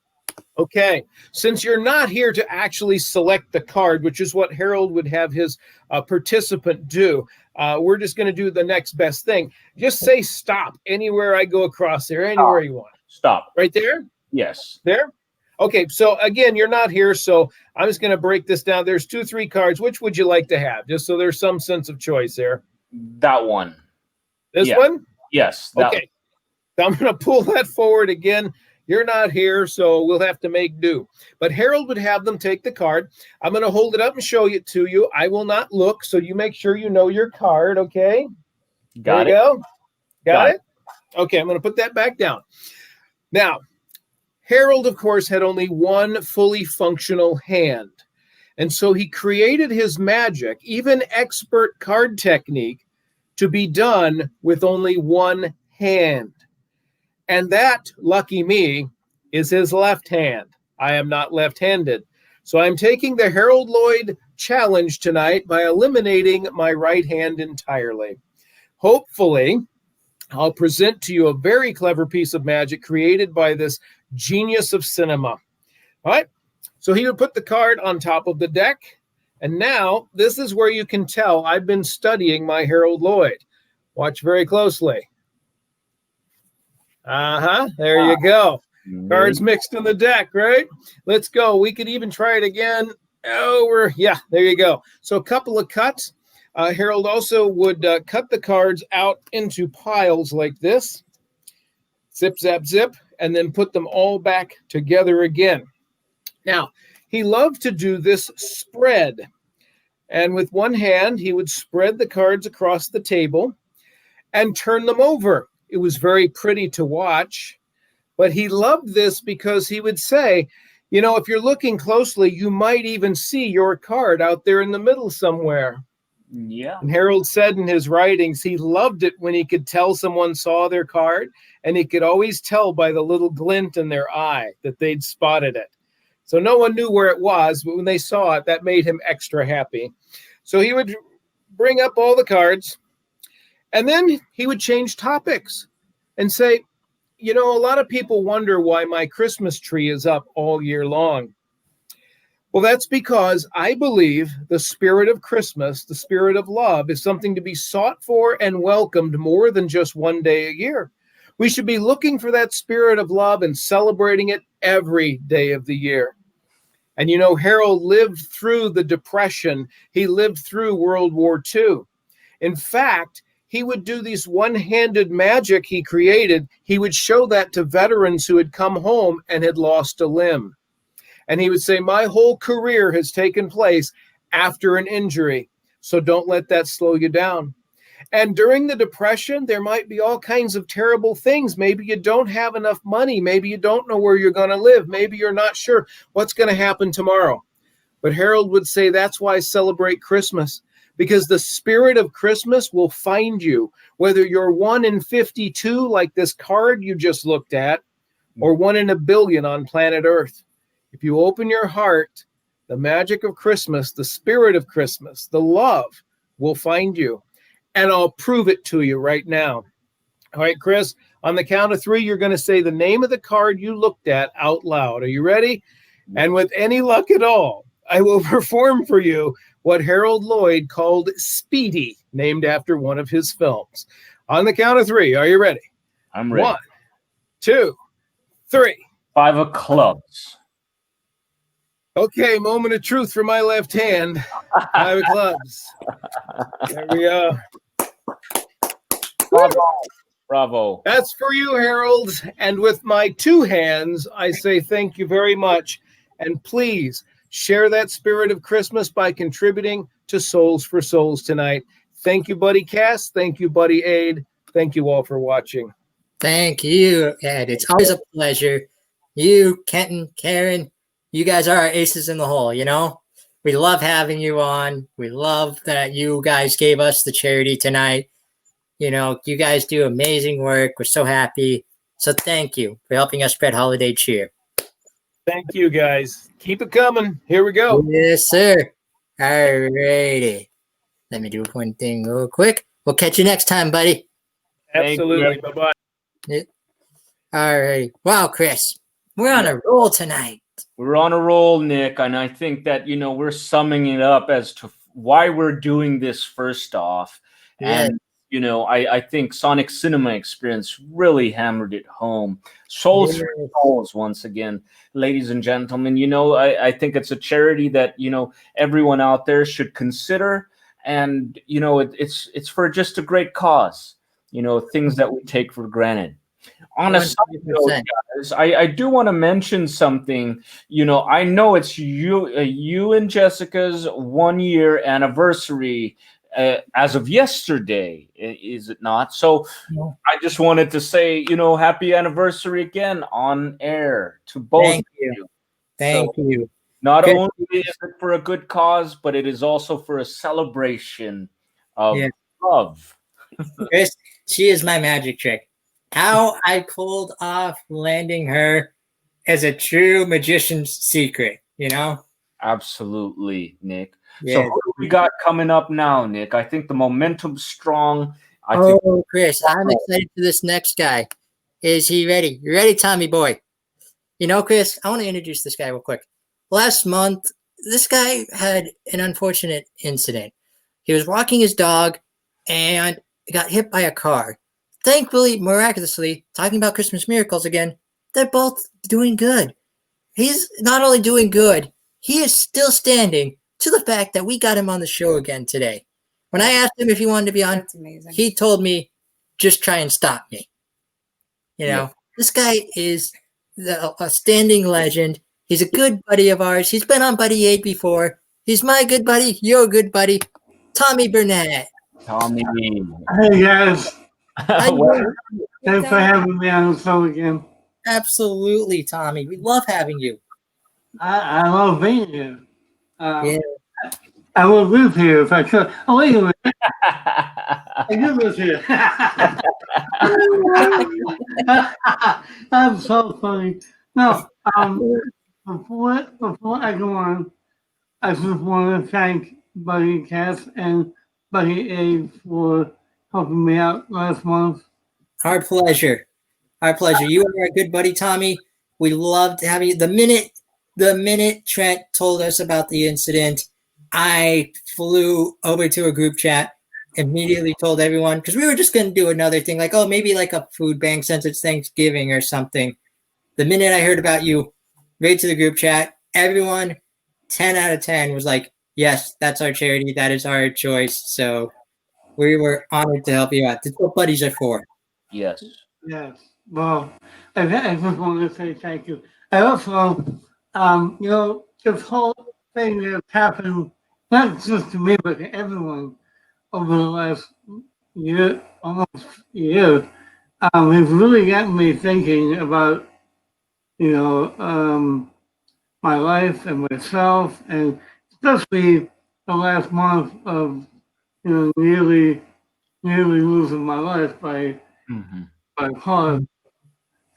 Speaker 11: Okay, since you're not here to actually select the card, which is what Harold would have his participant do, we're just going to do the next best thing. Just say stop anywhere I go across there, anywhere you want.
Speaker 3: Stop.
Speaker 11: Right there?
Speaker 3: Yes.
Speaker 11: There? Okay, so again, you're not here, so I'm just going to break this down. There's 3 cards. Which would you like to have? Just so there's some sense of choice there.
Speaker 3: That one.
Speaker 11: This one?
Speaker 3: Yes.
Speaker 11: Okay. I'm going to pull that forward again. You're not here, so we'll have to make do. But Harold would have them take the card. I'm going to hold it up and show it to you. I will not look, so you make sure you know your card, okay?
Speaker 3: Got it.
Speaker 11: There you go. Got it? Okay, I'm going to put that back down. Now, Harold, of course, had only one fully functional hand. And so he created his magic, even expert card technique, to be done with only one hand. And that, lucky me, is his left hand. I am not left-handed. So I'm taking the Harold Lloyd challenge tonight by eliminating my right hand entirely. Hopefully, I'll present to you a very clever piece of magic created by this genius of cinema. All right, so he would put the card on top of the deck, and now this is where you can tell I've been studying my Harold Lloyd. Watch very closely. There you go. Cards mixed in the deck, right? Let's go. We could even try it again. Yeah, there you go. So a couple of cuts. Harold also would cut the cards out into piles like this. Zip, zap, zip, and then put them all back together again. Now, he loved to do this spread. And with one hand, he would spread the cards across the table and turn them over. It was very pretty to watch. But he loved this because he would say, you know, if you're looking closely, you might even see your card out there in the middle somewhere.
Speaker 3: Yeah.
Speaker 11: And Harold said in his writings, he loved it when he could tell someone saw their card, and he could always tell by the little glint in their eye that they'd spotted it. So no one knew where it was, but when they saw it, that made him extra happy. So he would bring up all the cards, and then he would change topics and say, you know, a lot of people wonder why my Christmas tree is up all year long. Well, that's because I believe the spirit of Christmas, the spirit of love, is something to be sought for and welcomed more than just one day a year. We should be looking for that spirit of love and celebrating it every day of the year. And you know, Harold lived through the Depression. He lived through World War II. In fact, he would do these one-handed magic he created. He would show that to veterans who had come home and had lost a limb. And he would say, my whole career has taken place after an injury, so don't let that slow you down. And during the Depression, there might be all kinds of terrible things. Maybe you don't have enough money. Maybe you don't know where you're going to live. Maybe you're not sure what's going to happen tomorrow. But Harold would say that's why I celebrate Christmas, because the spirit of Christmas will find you, whether you're 1 in 52, like this card you just looked at, or 1 in a billion on planet Earth. If you open your heart, the magic of Christmas, the spirit of Christmas, the love will find you. And I'll prove it to you right now. All right, Chris, on the count of 3, you're going to say the name of the card you looked at out loud. Are you ready? And with any luck at all, I will perform for you what Harold Lloyd called Speedy, named after one of his films. On the count of 3, are you ready?
Speaker 3: I'm ready.
Speaker 11: 1, 2, 3.
Speaker 3: 5 of clubs.
Speaker 11: Okay, moment of truth for my left hand. 5 of clubs. There we go.
Speaker 3: Bravo. Bravo.
Speaker 11: That's for you, Harold. And with my 2 hands, I say thank you very much. And please share that spirit of Christmas by contributing to Souls for Souls tonight. Thank you, Buddy Cass. Thank you, Buddy Aid. Thank you all for watching.
Speaker 2: Thank you, Ed. It's always a pleasure. You, Kenton, Karen, you guys are our aces in the hole, you know? We love having you on. We love that you guys gave us the charity tonight. You know, you guys do amazing work. We're so happy. So thank you for helping us spread holiday cheer.
Speaker 11: Thank you, guys. Keep it coming. Here we go.
Speaker 2: Yes, sir. All righty. Let me do one thing real quick. We'll catch you next time, buddy.
Speaker 11: Absolutely. Bye-bye.
Speaker 2: Yeah. All right. Wow, Chris, we're on a roll tonight.
Speaker 3: We're on a roll, Nick, and I think that, you know, we're summing it up as to why we're doing this first off.
Speaker 2: Yeah.
Speaker 3: And, you know, I think Sonic Cinema Experience really hammered it home. Souls for Souls, once again, ladies and gentlemen. You know, I think it's a charity that, you know, everyone out there should consider. And, you know, it's for just a great cause, you know, things that we take for granted. On a side note, guys, I do want to mention something. You know, I know it's you and Jessica's 1-year anniversary as of yesterday, is it not? So I just wanted to say, you know, happy anniversary again on air to both
Speaker 2: Thank
Speaker 3: of
Speaker 2: you.
Speaker 3: you.
Speaker 2: Thank
Speaker 3: So
Speaker 2: you.
Speaker 3: Not
Speaker 2: Good.
Speaker 3: only is it for a good cause, but it is also for a celebration of love.
Speaker 2: Chris, she is my magic trick. How I pulled off landing her as a true magician's secret, you know?
Speaker 3: Absolutely, Nick. So
Speaker 2: Yeah.
Speaker 3: who do we got coming up now, Nick? I think the momentum's strong. I
Speaker 2: Oh,
Speaker 3: think
Speaker 2: Chris, I'm excited for this next guy. Is he ready? You ready, Tommy boy? You know, Chris, I want to introduce this guy real quick. Last month, this guy had an unfortunate incident. He was walking his dog and got hit by a car. Thankfully, miraculously, talking about Christmas miracles again, they're both doing good. He's not only doing good, he is still standing to the fact that we got him on the show again today. When I asked him if he wanted to be on,
Speaker 4: That's amazing.
Speaker 2: he told me, just try and stop me. You know,
Speaker 3: Yeah.
Speaker 2: this guy is a standing legend. He's a good buddy of ours. He's been on Buddy 8 before. He's my good buddy, your good buddy, Tommy Burnett.
Speaker 3: Tommy.
Speaker 9: Hey guys,
Speaker 2: How you
Speaker 3: Well,
Speaker 2: doing?
Speaker 9: thanks for having me on the show again.
Speaker 2: Absolutely, Tommy. We love having you.
Speaker 9: I love being here.
Speaker 2: Yeah.
Speaker 9: I would live here if I could. Oh, wait a minute. I do live here. I'm so funny. No, before I go on, I just want to thank Buddy Cass and Buddy A for helping me out last month.
Speaker 2: Our pleasure. Our pleasure. You are a good buddy, Tommy. We loved having you. The minute Trent told us about the incident, I flew over to a group chat, immediately told everyone, because we were just going to do another thing, like, oh, maybe like a food bank since it's Thanksgiving or something. The minute I heard about you, right to the group chat, everyone, 10 out of 10 was like, yes, that's our charity. That is our choice. So we were honored to help you out. That's what buddies are for.
Speaker 3: yes.
Speaker 9: Yes. Well, I just want to say thank you. I also, you know, this whole thing that's happened, not just to me, but to everyone over the last year, almost year, has really gotten me thinking about, you know, my life and myself, and especially the last month of, you know, nearly losing my life by car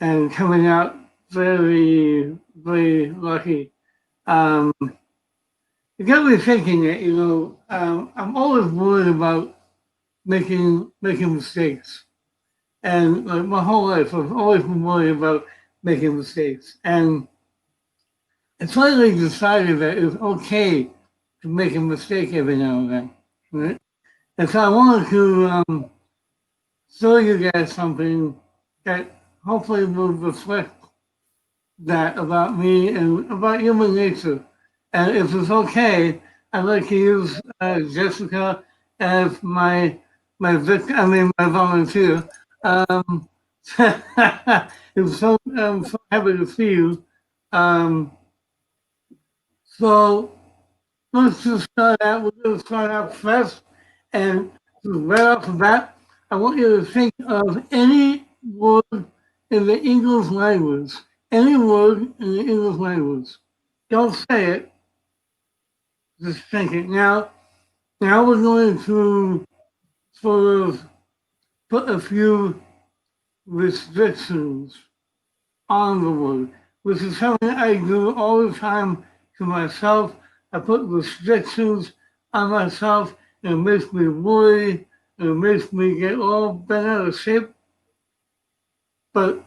Speaker 9: and coming out very, very lucky. It got me thinking that, you know, I'm always worried about making mistakes. And like my whole life, I've always been worried about making mistakes. And I finally decided that it's okay to make a mistake every now and then, right? And so I wanted to show you guys something that hopefully will reflect that about me and about human nature. And if it's okay, I'd like to use Jessica as my volunteer. I'm so happy to see you. So let's just start out. We're going to start out fresh, and right off the bat, I want you to think of any word in the English language. Any word in the English language. Don't say it. Just think it. Now we're going to sort of put a few restrictions on the word, which is something I do all the time to myself. I put restrictions on myself, and it makes me worry, and it makes me get all bent out of shape. But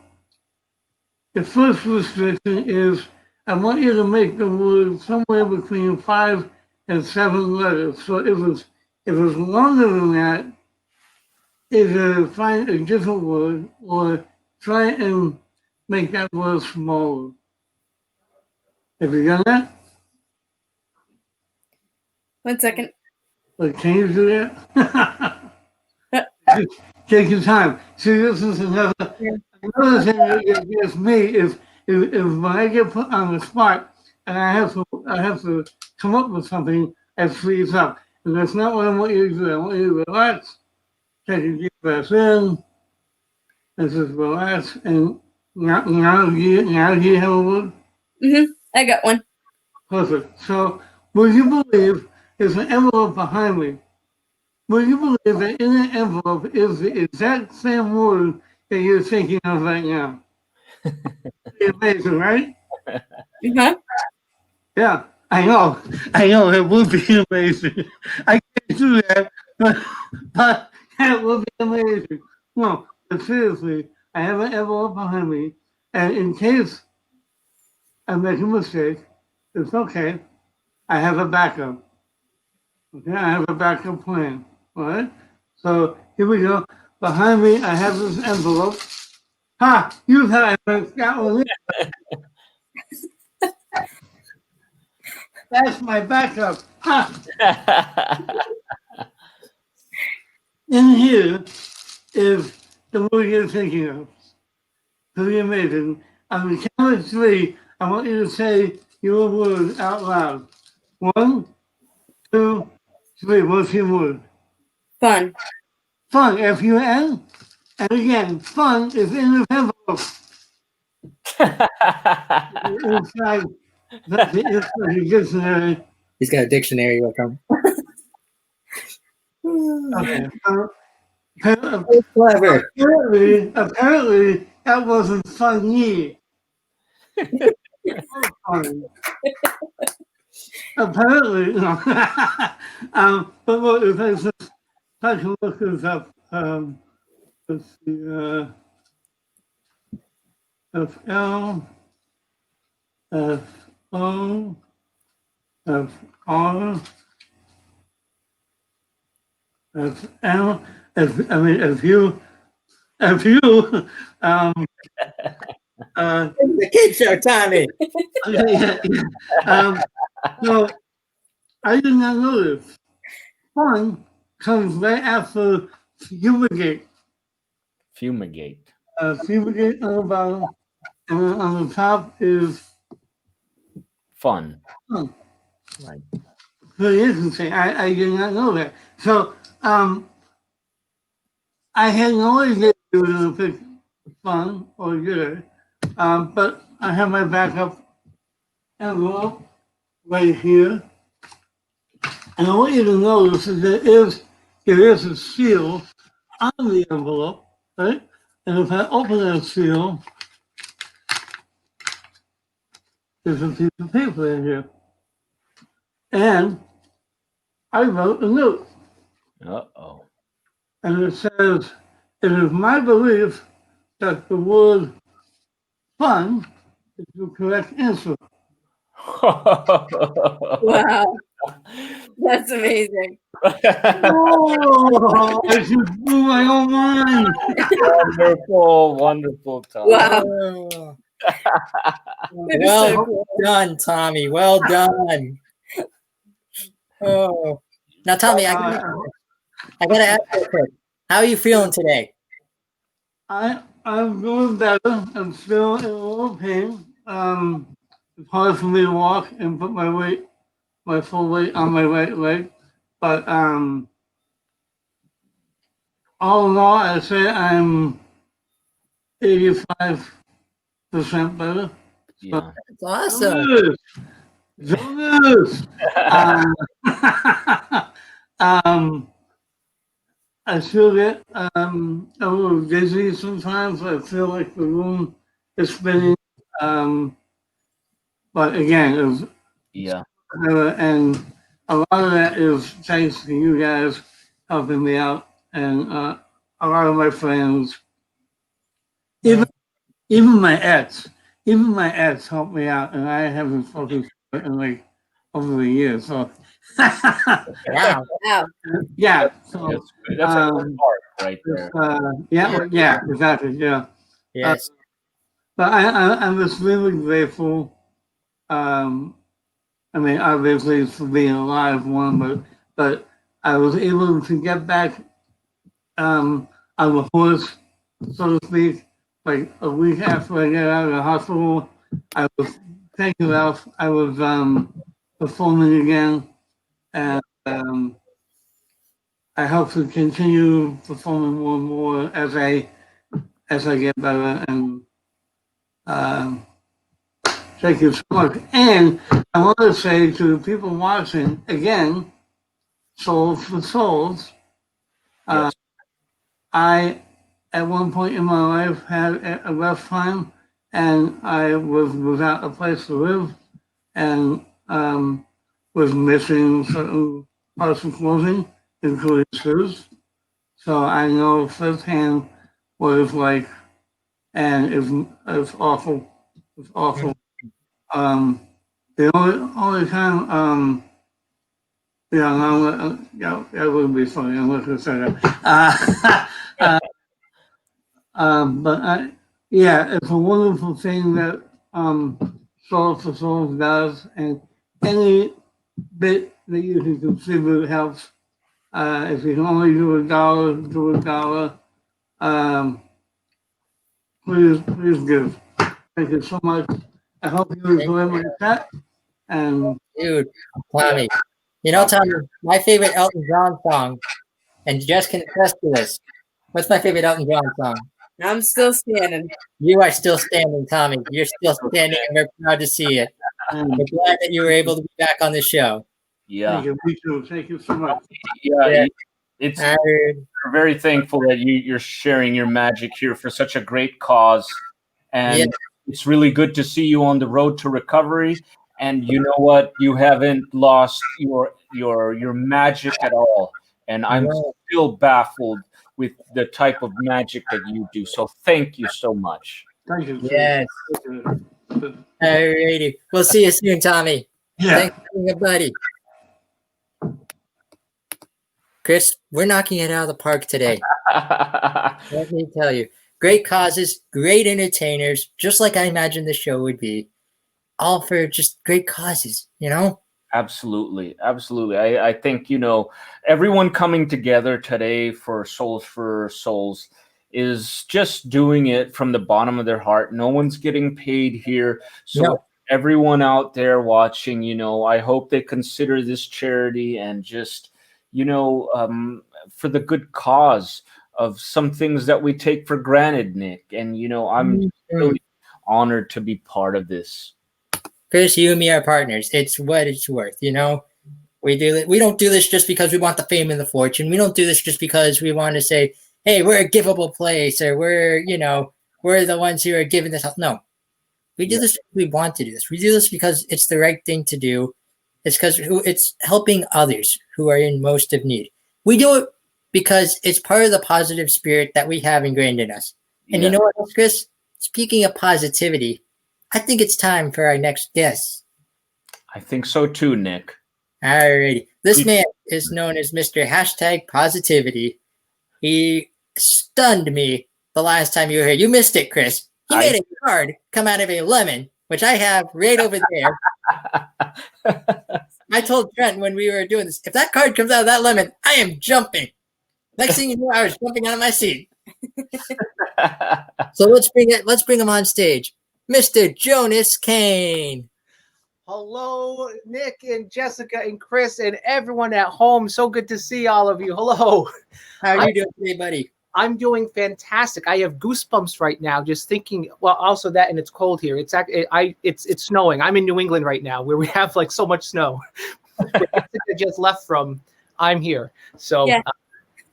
Speaker 9: the first restriction is I want you to make the word somewhere between 5 and 7 letters. So if it's longer than that, either find a different word or try and make that word smaller. Have you done that?
Speaker 4: 1 second.
Speaker 9: Like, can you do that? Take your time. See, this is another thing that gets me is when I get put on the spot and I have to come up with something that frees up. And that's not what I want you to do. I want you to relax, take a deep breath in, and just relax. And now do you have a word?
Speaker 4: I got one.
Speaker 9: Perfect. So, would you believe there's an envelope behind me? Would you believe that in the envelope is the exact same word that you're thinking of right now? It's amazing, right? Yeah. I know, it would be amazing. I can't do that, but it would be amazing. No, but seriously, I have an envelope behind me, and in case I make a mistake, it's okay. I have a backup. Okay, I have a backup plan. All right. So here we go. Behind me, I have this envelope. Ha! You thought I that one. That's my backup. Ha! In here is the word you're thinking of. Pretty amazing. On the count of three, I want you to say your word out loud. 1, 2, 3. What's your word?
Speaker 4: Fun.
Speaker 9: Fun. F-U-N. And again, fun is in the envelope. Inside the dictionary.
Speaker 2: He's got a dictionary with him.
Speaker 9: Okay.
Speaker 2: Clever.
Speaker 9: Apparently, that wasn't funny. Apparently, no. But look, if I can look this up, let's see, F-L, F-O, F-R, F-L, if you,
Speaker 2: The kid show, Tommy.
Speaker 9: So I did not know this. Fun comes right after fumigate.
Speaker 3: Fumigate.
Speaker 9: Fumigate on the bottom, and then on the top is
Speaker 3: Fun.
Speaker 9: fun.
Speaker 3: Right.
Speaker 9: Very interesting. I did not know that. So I had no idea you were going to pick fun or good, but I have my backup envelope right here. And I want you to notice that there is a seal on the envelope, right? And if I open that seal, there's a piece of paper in here. And I wrote a note.
Speaker 3: Uh-oh.
Speaker 9: And it says, it is my belief that the word fun is the correct answer.
Speaker 4: Wow. That's amazing.
Speaker 9: Oh, I just blew my own mind.
Speaker 3: Wonderful, Tom.
Speaker 4: Wow.
Speaker 2: Well done, Tommy. Well done. Oh, now Tommy, I gotta ask you quick. How are you feeling today?
Speaker 9: I'm doing better. I'm still in a little pain. It's hard for me to walk and put my full weight on my right leg. But all in all, I say I'm 85% better.
Speaker 3: Yeah.
Speaker 2: That's awesome.
Speaker 9: Jonas! I still get a little dizzy sometimes. I feel like the room is spinning. But again, it was,
Speaker 3: Yeah.
Speaker 9: and a lot of that is thanks to you guys helping me out, and a lot of my friends, even my ex helped me out, and I haven't spoken to her in like over the years. So
Speaker 2: Wow.
Speaker 4: Wow.
Speaker 9: yeah, so
Speaker 3: That's a good part right there.
Speaker 9: yeah, exactly, yeah.
Speaker 2: Yes.
Speaker 9: But I'm just really grateful. I mean, obviously it's for being alive, one, but I was able to get back on the horse, so to speak, like a week after I got out of the hospital. I was taken off. I was performing again, and I hope to continue performing more and more as I get better. And thank you so much. And I want to say to the people watching again, Souls for Souls.
Speaker 3: Yes.
Speaker 9: I, at one point in my life, had a rough time, and I was without a place to live. And was missing certain parts of clothing, including shoes. So I know firsthand what it's like, and it's awful. It's awful. The only time, that would be funny. I'm not gonna say that. Yeah, it's a wonderful thing that Souls for Souls does, and any bit that you can contribute helps. If you can only do $1, do $1. Please give. Thank you so much. I hope you enjoy my chat. And
Speaker 2: dude, Tommy, Tommy, my favorite Elton John song, and Jess can attest to this. What's my favorite Elton John song?
Speaker 4: I'm still standing.
Speaker 2: You are still standing, Tommy. You're still standing, and we're proud to see it. We're glad that you were able to be back on the show.
Speaker 3: Yeah.
Speaker 9: Thank you. Me too. Thank you so much.
Speaker 3: Yeah. We're very thankful that you're sharing your magic here for such a great cause. And it's really good to see you on the road to recovery. And you know what? You haven't lost your magic at all. And I'm still baffled with the type of magic that you do. So thank you so much.
Speaker 9: Thank you.
Speaker 2: Yes. Alrighty. We'll see you soon, Tommy.
Speaker 9: Yeah.
Speaker 2: Thanks for being a buddy. Chris, we're knocking it out of the park today. Let me tell you. Great causes, great entertainers, just like I imagined the show would be. All for just great causes,
Speaker 3: Absolutely. I think, everyone coming together today for Souls is just doing it from the bottom of their heart. No one's getting paid here. So everyone out there watching, I hope they consider this charity and just, for the good cause of some things that we take for granted, Nick. And, I'm really honored to be part of this.
Speaker 2: Chris, you and me are partners. It's what it's worth, We don't do this just because we want the fame and the fortune. We don't do this just because we want to say, hey, we're a giveable place, or we're the ones who are giving this up. No. We do this because we want to do this. We do this because it's the right thing to do. It's because it's helping others who are in most of need. We do it because it's part of the positive spirit that we have ingrained in us. And you know what else, Chris? Speaking of positivity, I think it's time for our next guest.
Speaker 3: I think so too, Nick.
Speaker 2: Alrighty. This man is known as Mr. #Positivity. He stunned me the last time you were here. You missed it, Chris. He made a card come out of a lemon, which I have right over there. I told Trent when we were doing this, if that card comes out of that lemon, I am jumping. Next thing you know, I was jumping out of my seat. So let's bring him on stage. Mr. Jonas Kane.
Speaker 13: Hello, Nick and Jessica and Chris and everyone at home. So good to see all of you. Hello.
Speaker 2: How are you doing today, buddy?
Speaker 13: I'm doing fantastic. I have goosebumps right now just thinking. Well, also that, and it's cold here. It's snowing. I'm in New England right now, where we have like so much snow. I just left from. I'm here, so. Yeah.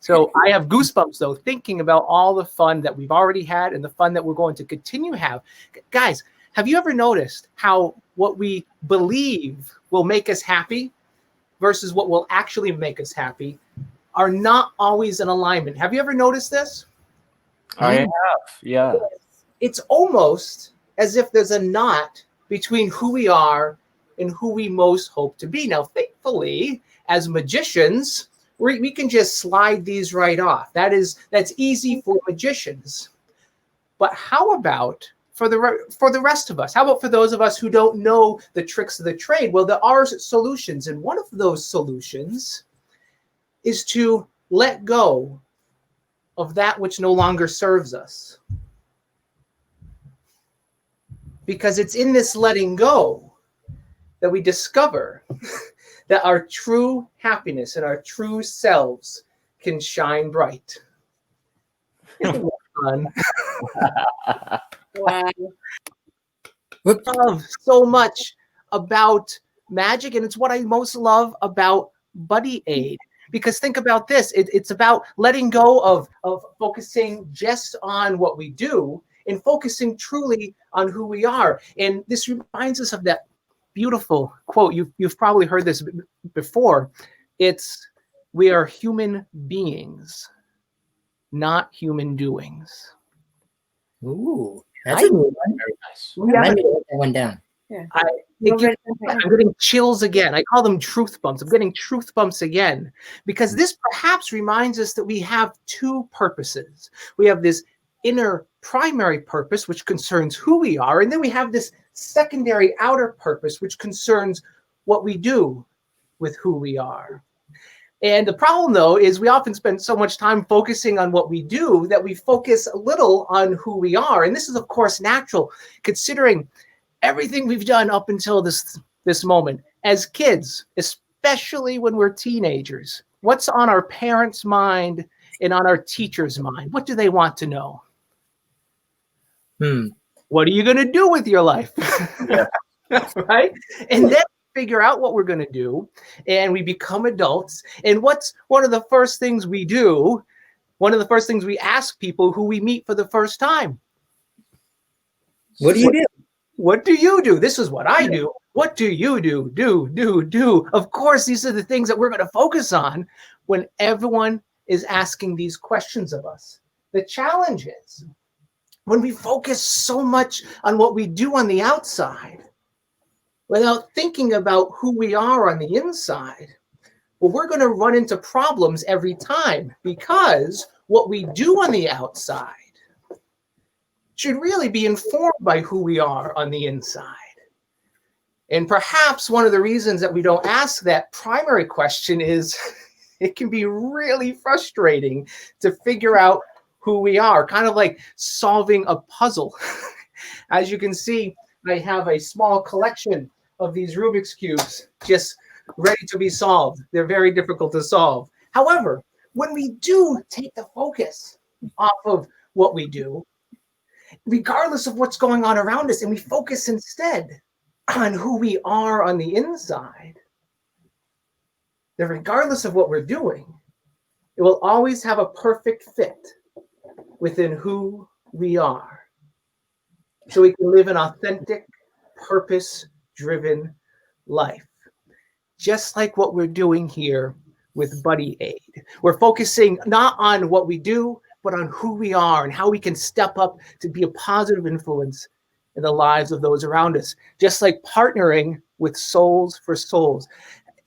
Speaker 13: So I have goosebumps, though, thinking about all the fun that we've already had and the fun that we're going to continue to have. Guys, have you ever noticed how what we believe will make us happy versus what will actually make us happy are not always in alignment? Have you ever noticed this?
Speaker 3: I have, yeah.
Speaker 13: It's almost as if there's a knot between who we are and who we most hope to be. Now, thankfully, as magicians, we can just slide these right off. That's easy for magicians. But how about for the rest of us? How about for those of us who don't know the tricks of the trade? Well, there are solutions, and one of those solutions is to let go of that which no longer serves us. Because it's in this letting go that we discover that our true happiness and our true selves can shine bright. Fun. Wow. We love so much about magic, and it's what I most love about Buddy Aid. Because think about this, it's about letting go of focusing just on what we do and focusing truly on who we are. And this reminds us of that beautiful quote. You've probably heard this before. It's, we are human beings, not human doings.
Speaker 2: Ooh, that's a good one.
Speaker 3: Very nice.
Speaker 2: I need to write that one down.
Speaker 4: Yeah.
Speaker 13: I'm getting chills again. I call them truth bumps. I'm getting truth bumps again, because this perhaps reminds us that we have two purposes. We have this inner primary purpose, which concerns who we are, and then we have this secondary outer purpose, which concerns what we do with who we are. And the problem, though, is we often spend so much time focusing on what we do that we focus a little on who we are. And this is, of course, natural, considering everything we've done up until this moment. As kids, especially when we're teenagers, what's on our parents' mind and on our teachers' mind? What do they want to know? What are you going to do with your life? Right? And then figure out what we're going to do, and we become adults. And what's one of the first things we do? One of the first things we ask people who we meet for the first time.
Speaker 2: What do you do?
Speaker 13: What do you do? This is what I do. What do you do? Do. Of course, these are the things that we're going to focus on when everyone is asking these questions of us. The challenge is when we focus so much on what we do on the outside without thinking about who we are on the inside, well, we're going to run into problems every time, because what we do on the outside should really be informed by who we are on the inside. And perhaps one of the reasons that we don't ask that primary question is it can be really frustrating to figure out who we are, kind of like solving a puzzle. As you can see, I have a small collection of these Rubik's Cubes just ready to be solved. They're very difficult to solve. However, when we do take the focus off of what we do, regardless of what's going on around us, and we focus instead on who we are on the inside, then regardless of what we're doing, it will always have a perfect fit within who we are. So we can live an authentic, purpose-driven life. Just like what we're doing here with Buddy Aid. We're focusing not on what we do, but on who we are and how we can step up to be a positive influence in the lives of those around us. Just like partnering with Souls for Souls,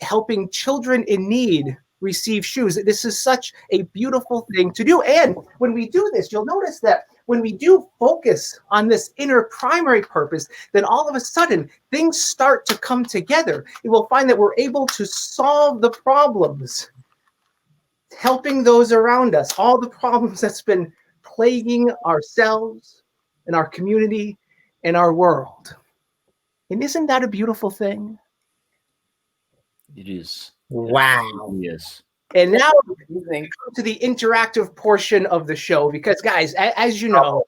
Speaker 13: helping children in need receive shoes. This is such a beautiful thing to do. And when we do this, you'll notice that when we do focus on this inner primary purpose, then all of a sudden things start to come together. You will find that we're able to solve the problems, helping those around us, all the problems that's been plaguing ourselves and our community and our world. And isn't that a beautiful thing?
Speaker 3: It is.
Speaker 2: Wow.
Speaker 3: Yes.
Speaker 13: And now we come to the interactive portion of the show, because guys, as you know,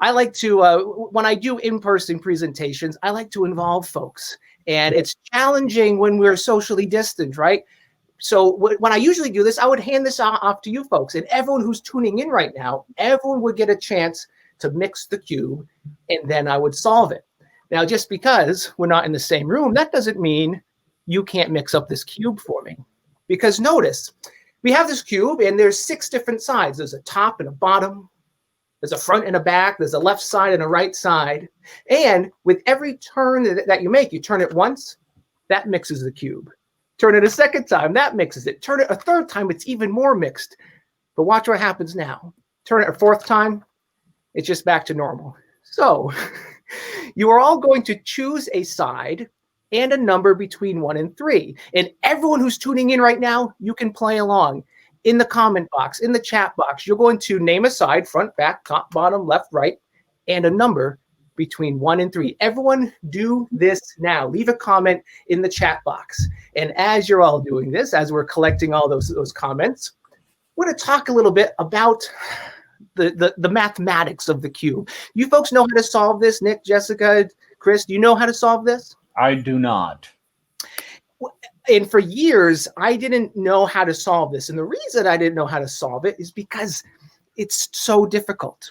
Speaker 13: I like to, when I do in-person presentations, I like to involve folks. And it's challenging when we're socially distant, right? So when I usually do this, I would hand this off to you folks, and everyone who's tuning in right now, everyone would get a chance to mix the cube, and then I would solve it. Now, just because we're not in the same room, that doesn't mean you can't mix up this cube for me. Because notice, we have this cube and there's 6 different sides. There's a top and a bottom. There's a front and a back. There's a left side and a right side. And with every turn that you make, you turn it once, that mixes the cube. Turn it a second time, that mixes it. Turn it a third time, it's even more mixed. But watch what happens now. Turn it a 4th time, it's just back to normal. So you are all going to choose a side and a number between 1 and 3. And everyone who's tuning in right now, you can play along. In the comment box, in the chat box, you're going to name a side, front, back, top, bottom, left, right, and a number between 1 and 3. Everyone do this now. Leave a comment in the chat box. And as you're all doing this, as we're collecting all those comments, we're going to talk a little bit about the mathematics of the cube. You folks know how to solve this? Nick, Jessica, Chris, do you know how to solve this?
Speaker 3: I do not.
Speaker 13: And for years, I didn't know how to solve this. And the reason I didn't know how to solve it is because it's so difficult.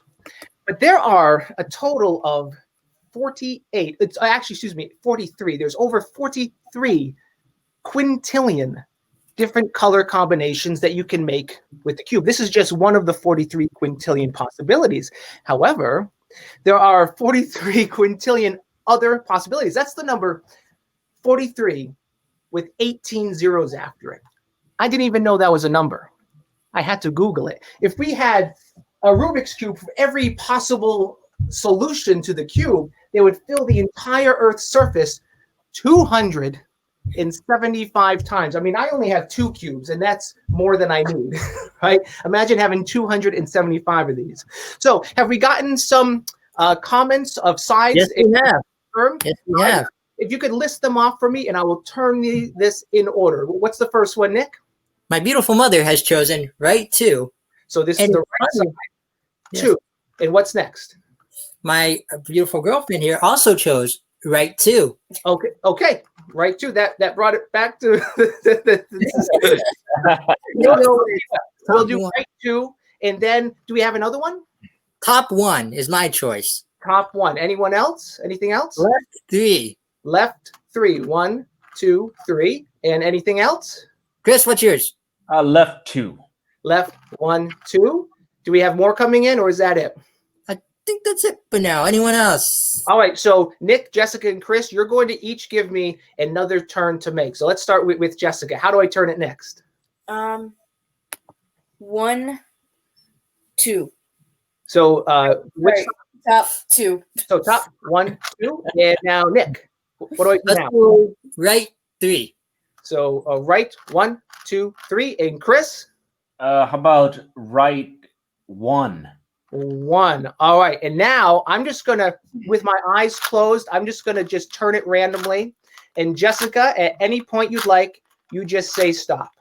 Speaker 13: But there are a total of 48. It's actually, excuse me, 43. There's over 43 quintillion different color combinations that you can make with the cube. This is just one of the 43 quintillion possibilities. However, there are 43 quintillion other possibilities. That's the number 43 with 18 zeros after it. I didn't even know that was a number. I had to Google it. If we had a Rubik's Cube for every possible solution to the cube, they would fill the entire Earth's surface 275 times. I mean, I only have 2 cubes, and that's more than I need, right? Imagine having 275 of these. So have we gotten some comments of sides?
Speaker 2: Yes, we have.
Speaker 13: Yes, we have. If you could list them off for me, and I will turn this in order. What's the first one, Nick?
Speaker 2: My beautiful mother has chosen right 2.
Speaker 13: So this is the right side.
Speaker 2: Yes.
Speaker 13: 2. And what's next?
Speaker 2: My beautiful girlfriend here also chose right 2.
Speaker 13: Okay. Okay. Right 2. That brought it back to we'll do right 2. And then do we have another one?
Speaker 2: Top 1 is my choice.
Speaker 13: Top 1. Anyone else? Anything else?
Speaker 2: Left 3.
Speaker 13: Left 3. 1, 2, 3. And anything else?
Speaker 2: Chris, what's yours?
Speaker 3: Left 2.
Speaker 13: Left 1, 2. Do we have more coming in, or is that it?
Speaker 2: I think that's it for now. Anyone else?
Speaker 13: All right. So Nick, Jessica, and Chris, you're going to each give me another turn to make. So let's start with Jessica. How do I turn it next?
Speaker 4: 1, 2.
Speaker 13: So which
Speaker 4: Top 2.
Speaker 13: So top 1, 2, and now Nick. What do I do
Speaker 2: Let's
Speaker 13: now?
Speaker 2: go right 3.
Speaker 13: So right 1, 2, 3, and Chris.
Speaker 3: How about right 1?
Speaker 13: 1. All right, and now I'm just gonna, with my eyes closed, I'm just gonna just turn it randomly. And Jessica, at any point you'd like, you just say stop.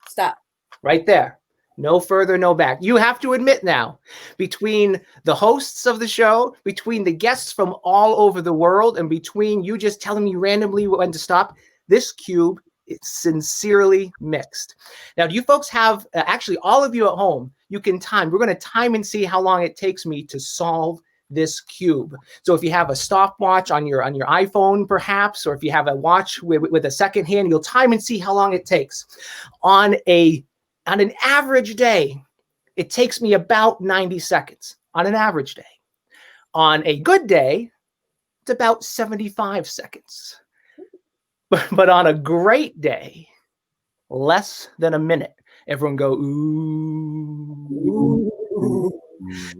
Speaker 4: Stop.
Speaker 13: Right there. No further, no back. You have to admit now, between the hosts of the show, between the guests from all over the world, and between you just telling me randomly when to stop, this cube is sincerely mixed. Now, do you folks have, actually all of you at home, you can time. We're going to time and see how long it takes me to solve this cube. So if you have a stopwatch on your iPhone, perhaps, or if you have a watch with a second hand, you'll time and see how long it takes. On an average day, it takes me about 90 seconds on an average day. On a good day, it's about 75 seconds. But on a great day, less than a minute. Everyone go, ooh.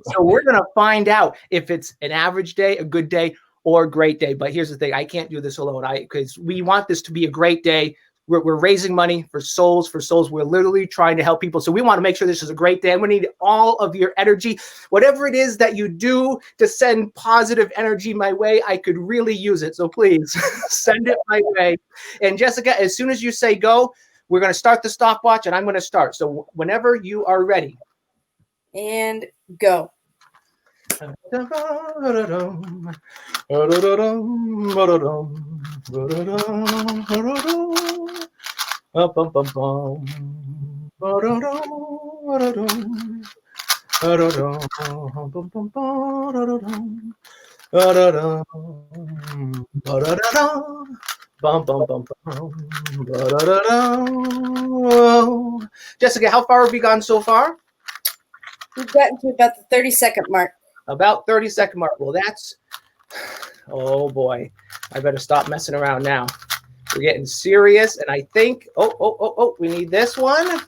Speaker 13: So we're going to find out if it's an average day, a good day, or a great day. But here's the thing. I can't do this alone because we want this to be a great day. We're raising money for Souls. We're literally trying to help people. So we want to make sure this is a great day. And we need all of your energy. Whatever it is that you do to send positive energy my way, I could really use it. So please send it my way. And Jessica, as soon as you say go, we're going to start the stopwatch and I'm going to start. So whenever you are ready.
Speaker 4: And go.
Speaker 13: Jessica, how far have we gone so far?
Speaker 4: We've gotten to about the 30-second mark.
Speaker 13: About 30-second mark. Well, that's, oh boy, I better stop messing around now. We're getting serious, and I think, oh, we need this one.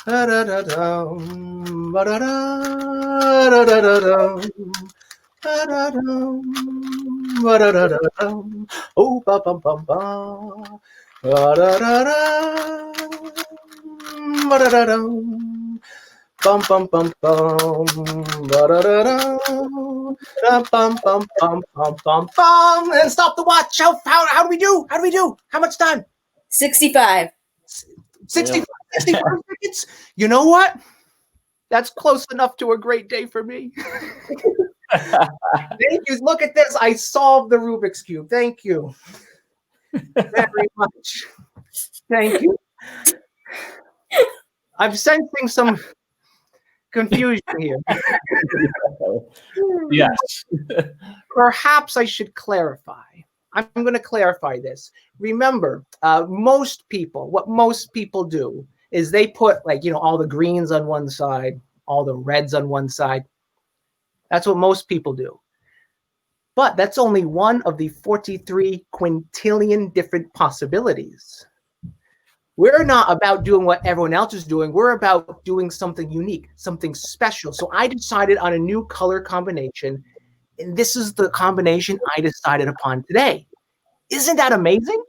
Speaker 13: Oh, ba bum bum bum. Bum bum bum bum. Bum bum bum bum bum bum. And stop the watch. How do we do? How do we do? How much time?
Speaker 4: 65.
Speaker 13: 65 seconds. You know what? That's close enough to a great day for me. Thank you. Look at this. I solved the Rubik's Cube. Thank you very much. Thank you. I'm sensing some confusion here.
Speaker 3: Yes.
Speaker 13: Perhaps I should clarify. I'm going to clarify this. Remember, what most people do is they put all the greens on one side, all the reds on one side. That's what most people do. But that's only one of the 43 quintillion different possibilities. We're not about doing what everyone else is doing. We're about doing something unique, something special. So I decided on a new color combination, and this is the combination I decided upon today. Isn't that amazing?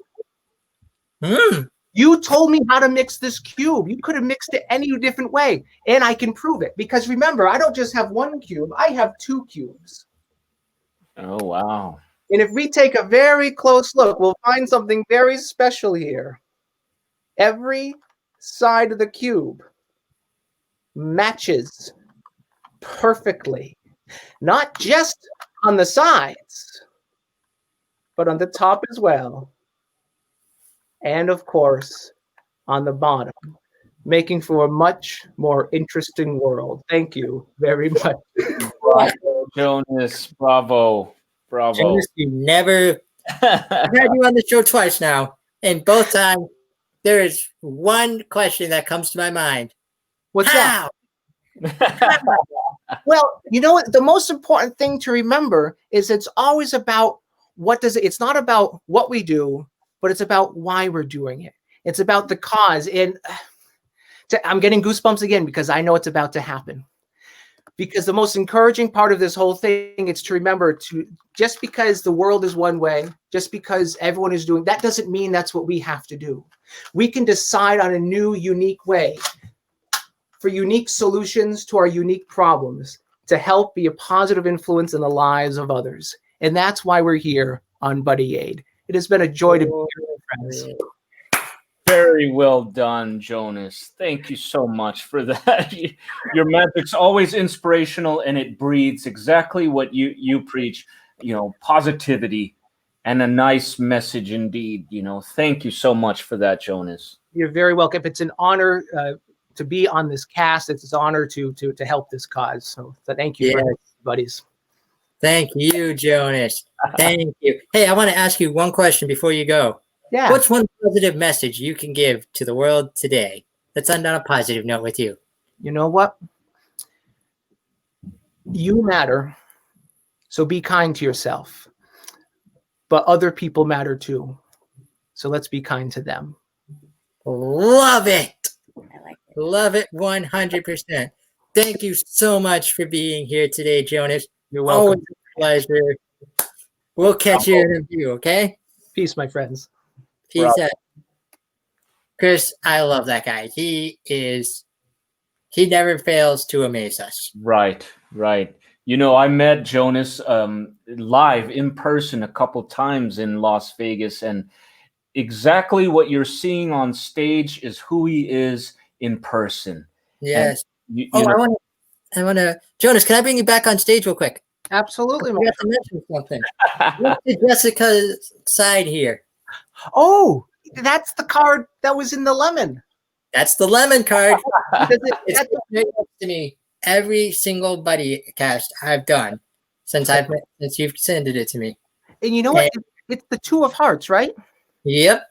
Speaker 13: You told me how to mix this cube. You could have mixed it any different way, and I can prove it. Because remember, I don't just have one cube. I have two cubes.
Speaker 3: Oh, wow.
Speaker 13: And if we take a very close look, we'll find something very special here. Every side of the cube matches perfectly, not just on the sides, but on the top as well. And of course, on the bottom, making for a much more interesting world. Thank you very much.
Speaker 3: Bravo, Jonas. Bravo. Bravo.
Speaker 2: Jonas, you never I've had you on the show twice now, and both times there is one question that comes to my mind.
Speaker 13: What's
Speaker 2: How?
Speaker 13: that? Well, you know what? The most important thing to remember is it's always about it's not about what we do, but it's about why we're doing it. It's about the cause. And I'm getting goosebumps again because I know it's about to happen. Because the most encouraging part of this whole thing is to remember just because the world is one way, just because everyone is doing, that doesn't mean that's what we have to do. We can decide on a new, unique way for unique solutions to our unique problems to help be a positive influence in the lives of others. And that's why we're here on Buddy Aid. It has been a joy to be here, friends.
Speaker 3: Very well done, Jonas. Thank you so much for that. Your magic's always inspirational, and it breeds exactly what you preach, positivity and a nice message indeed. Thank you so much for that, Jonas.
Speaker 13: You're very welcome. It's an honor to be on this cast. It's an honor to help this cause. So thank you, buddies.
Speaker 2: Thank you, Jonas. Thank you. Hey, I want to ask you one question before you go.
Speaker 13: Yeah.
Speaker 2: What's one positive message you can give to the world today? Let's end on a positive note with you.
Speaker 13: You know what? You matter. So be kind to yourself. But other people matter too. So let's be kind to them.
Speaker 2: Love it. Love it 100%. Thank you so much for being here today, Jonas.
Speaker 13: You're welcome.
Speaker 2: Always a pleasure. We'll catch you in a few, okay?
Speaker 13: Peace, my friends.
Speaker 2: Peace out. Chris, I love that guy. He never fails to amaze us.
Speaker 3: Right. I met Jonas live in person a couple times in Las Vegas, and exactly what you're seeing on stage is who he is in person.
Speaker 2: Yes. I want to, Jonas, can I bring you back on stage real quick?
Speaker 13: Absolutely.
Speaker 2: I have to mention something. Look at Jessica's side here.
Speaker 13: Oh, that's the card that was in the lemon.
Speaker 2: That's the lemon card. It's right next to me every single Buddy cast I've done since you've sent it to me.
Speaker 13: And you know what? It's the Two of Hearts, right?
Speaker 2: Yep.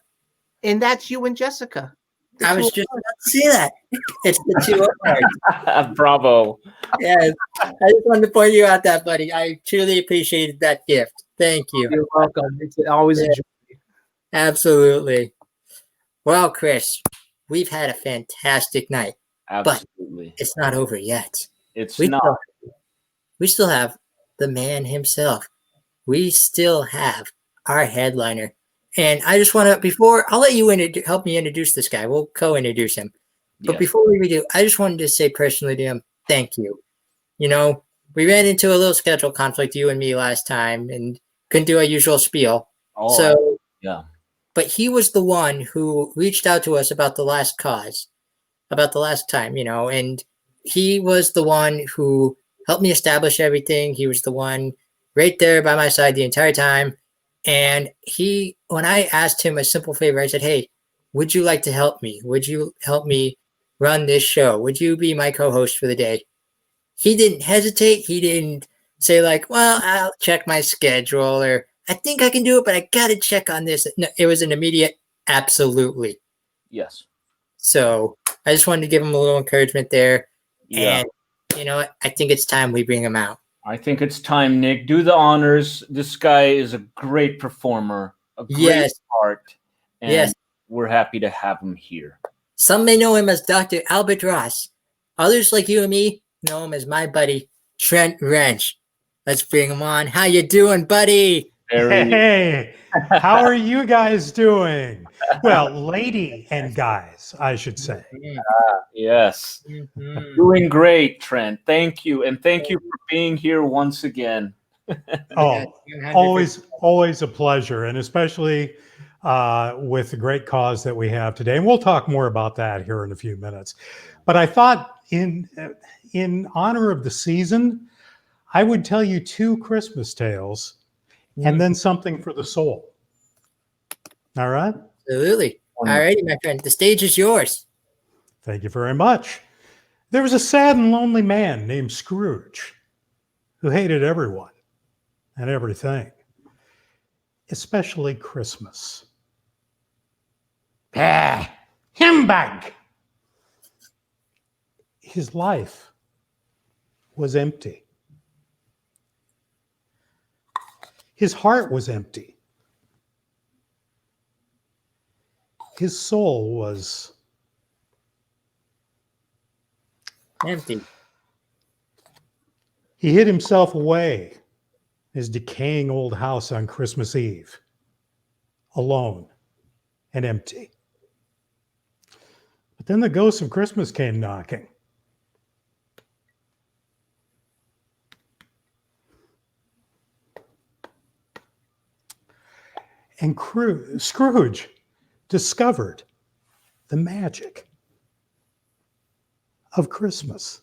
Speaker 13: And that's you and Jessica.
Speaker 2: I was just about to see that. It's the Two of Hearts.
Speaker 3: Bravo.
Speaker 2: Yes. I just wanted to point you out that, buddy. I truly appreciated that gift. Thank you.
Speaker 13: You're welcome. It's always a joy.
Speaker 2: Absolutely. Well, Chris, we've had a fantastic night.
Speaker 3: Absolutely.
Speaker 2: But it's not over yet.
Speaker 3: It's
Speaker 2: we
Speaker 3: not.
Speaker 2: We still have the man himself. We still have our headliner. And I just want to, I'll let you help me introduce this guy. We'll co-introduce him. But before we do, I just wanted to say personally to him, thank you. We ran into a little schedule conflict, you and me, last time, and couldn't do our usual spiel. But he was the one who reached out to us about the last cause, about the last time, and he was the one who helped me establish everything. He was the one right there by my side the entire time. And when I asked him a simple favor, I said, hey, would you like to help me? Would you help me run this show? Would you be my co-host for the day? he didn't hesitate. He didn't say like, well, I'll check my schedule, or I think I can do it, but I got to check on this. No, it was an immediate absolutely.
Speaker 3: Yes.
Speaker 2: So I just wanted to give him a little encouragement there.
Speaker 3: Yeah.
Speaker 2: And you know what? I think it's time we bring him out.
Speaker 3: I think it's time, Nick. Do the honors. This guy is a great performer, a great
Speaker 2: Yes.
Speaker 3: art, and
Speaker 2: Yes.
Speaker 3: we're happy to have him here.
Speaker 2: Some may know him as Dr. Albert Ross. Others, like you and me, know him as my buddy, Trent Wrench. Let's bring him on. How you doing, buddy?
Speaker 14: Hey, how are you guys doing? Well, lady and guys, I should say.
Speaker 3: Yes. Doing great, Trent. Thank you. And thank you for being here once again.
Speaker 14: Oh, always a pleasure, and especially with the great cause that we have today. And we'll talk more about that here in a few minutes. But I thought in honor of the season, I would tell you 2 Christmas tales and then something for the soul. All right?
Speaker 2: Absolutely. All righty, my friend. The stage is yours.
Speaker 14: Thank you very much. There was a sad and lonely man named Scrooge who hated everyone and everything, especially Christmas. Humbug! His life was empty. His heart was empty. His soul was
Speaker 2: empty.
Speaker 14: He hid himself away in his decaying old house on Christmas Eve, alone and empty. But then the ghost of Christmas came knocking. And Scrooge discovered the magic of Christmas.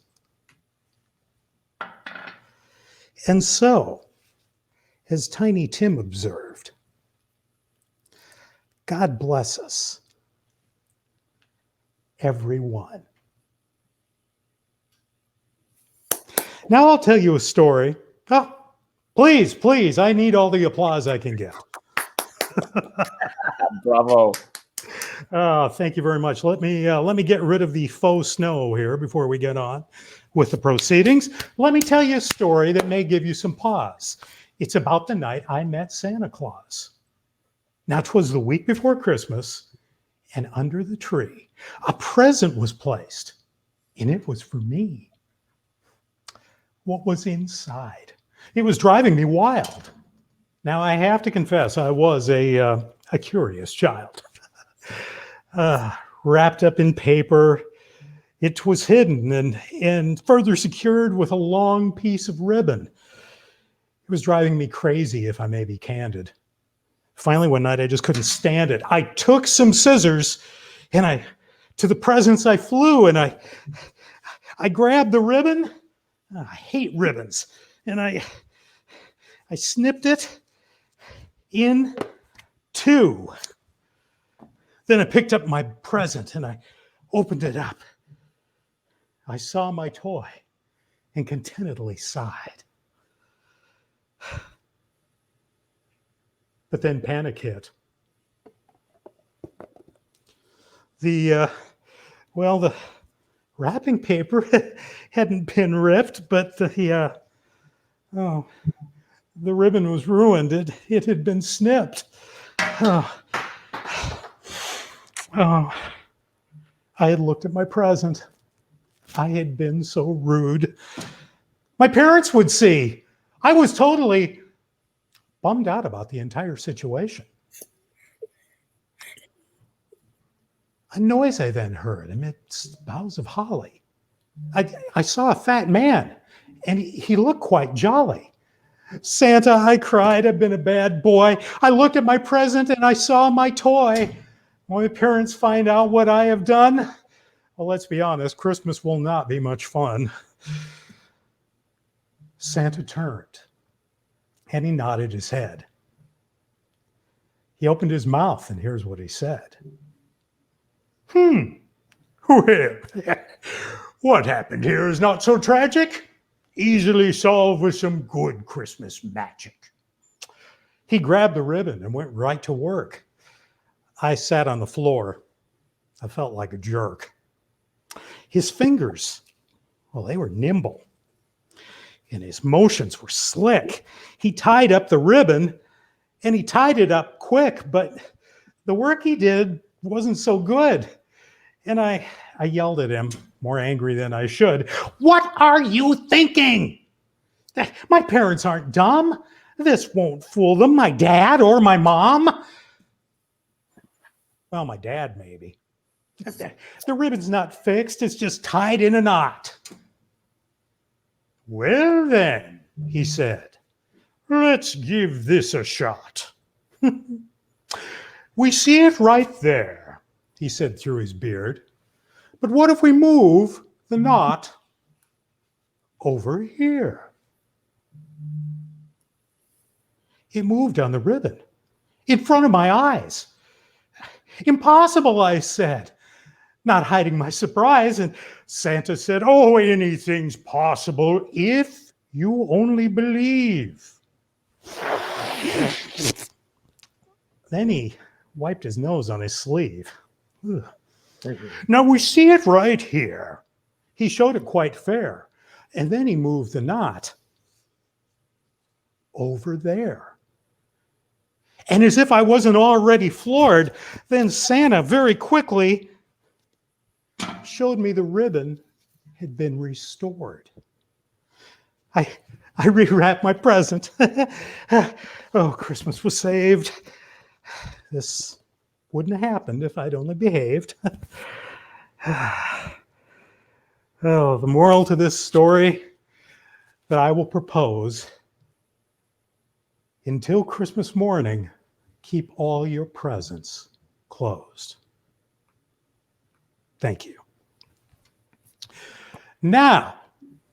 Speaker 14: And so, as Tiny Tim observed, God bless us, everyone. Now I'll tell you a story. Oh, please, I need all the applause I can get.
Speaker 3: Bravo.
Speaker 14: Oh, thank you very much. Let me get rid of the faux snow here before we get on with the proceedings. Let me tell you a story that may give you some pause. It's about the night I met Santa Claus. Now, 'twas the week before Christmas, and under the tree, a present was placed, and it was for me. What was inside? It was driving me wild. Now, I have to confess, I was a curious child. Wrapped up in paper, it was hidden and further secured with a long piece of ribbon. It was driving me crazy, if I may be candid. Finally, one night, I just couldn't stand it. I took some scissors, and to the presents I flew, and I grabbed the ribbon. I hate ribbons. And I snipped it in 2. Then I picked up my present and I opened it up. I saw my toy and contentedly sighed. But then panic hit. The wrapping paper hadn't been ripped, but the ribbon was ruined. It had been snipped. I had looked at my present. I had been so rude. My parents would see. I was totally bummed out about the entire situation. A noise I then heard amidst boughs of holly. I saw a fat man, and he looked quite jolly. Santa, I cried, I've been a bad boy. I looked at my present and I saw my toy. When my parents find out what I have done, well, let's be honest, Christmas will not be much fun. Santa turned and he nodded his head. He opened his mouth and here's what he said. Well, what happened here is not so tragic. easily solved with some good Christmas magic. He grabbed the ribbon and went right to work. I sat on the floor. I felt like a jerk. His fingers, well, they were nimble, and his motions were slick. He tied up the ribbon, and he tied it up quick, but the work he did wasn't so good. And I yelled at him, more angry than I should. What are you thinking? My parents aren't dumb. This won't fool them, my dad or my mom. Well, my dad, maybe. The ribbon's not fixed. It's just tied in a knot. Well, then, he said, let's give this a shot. We see it right there, he said through his beard. But what if we move the knot over here? It moved on the ribbon in front of my eyes. Impossible, I said, not hiding my surprise. And Santa said, oh, anything's possible if you only believe. Then he wiped his nose on his sleeve. Ugh. Now we see it right here. He showed it quite fair. And then he moved the knot over there. And as if I wasn't already floored, then Santa very quickly showed me the ribbon had been restored. I rewrapped my present. Oh, Christmas was saved. This wouldn't have happened if I'd only behaved. Oh, the moral to this story that I will propose: until Christmas morning, keep all your presents closed. Thank you. Now,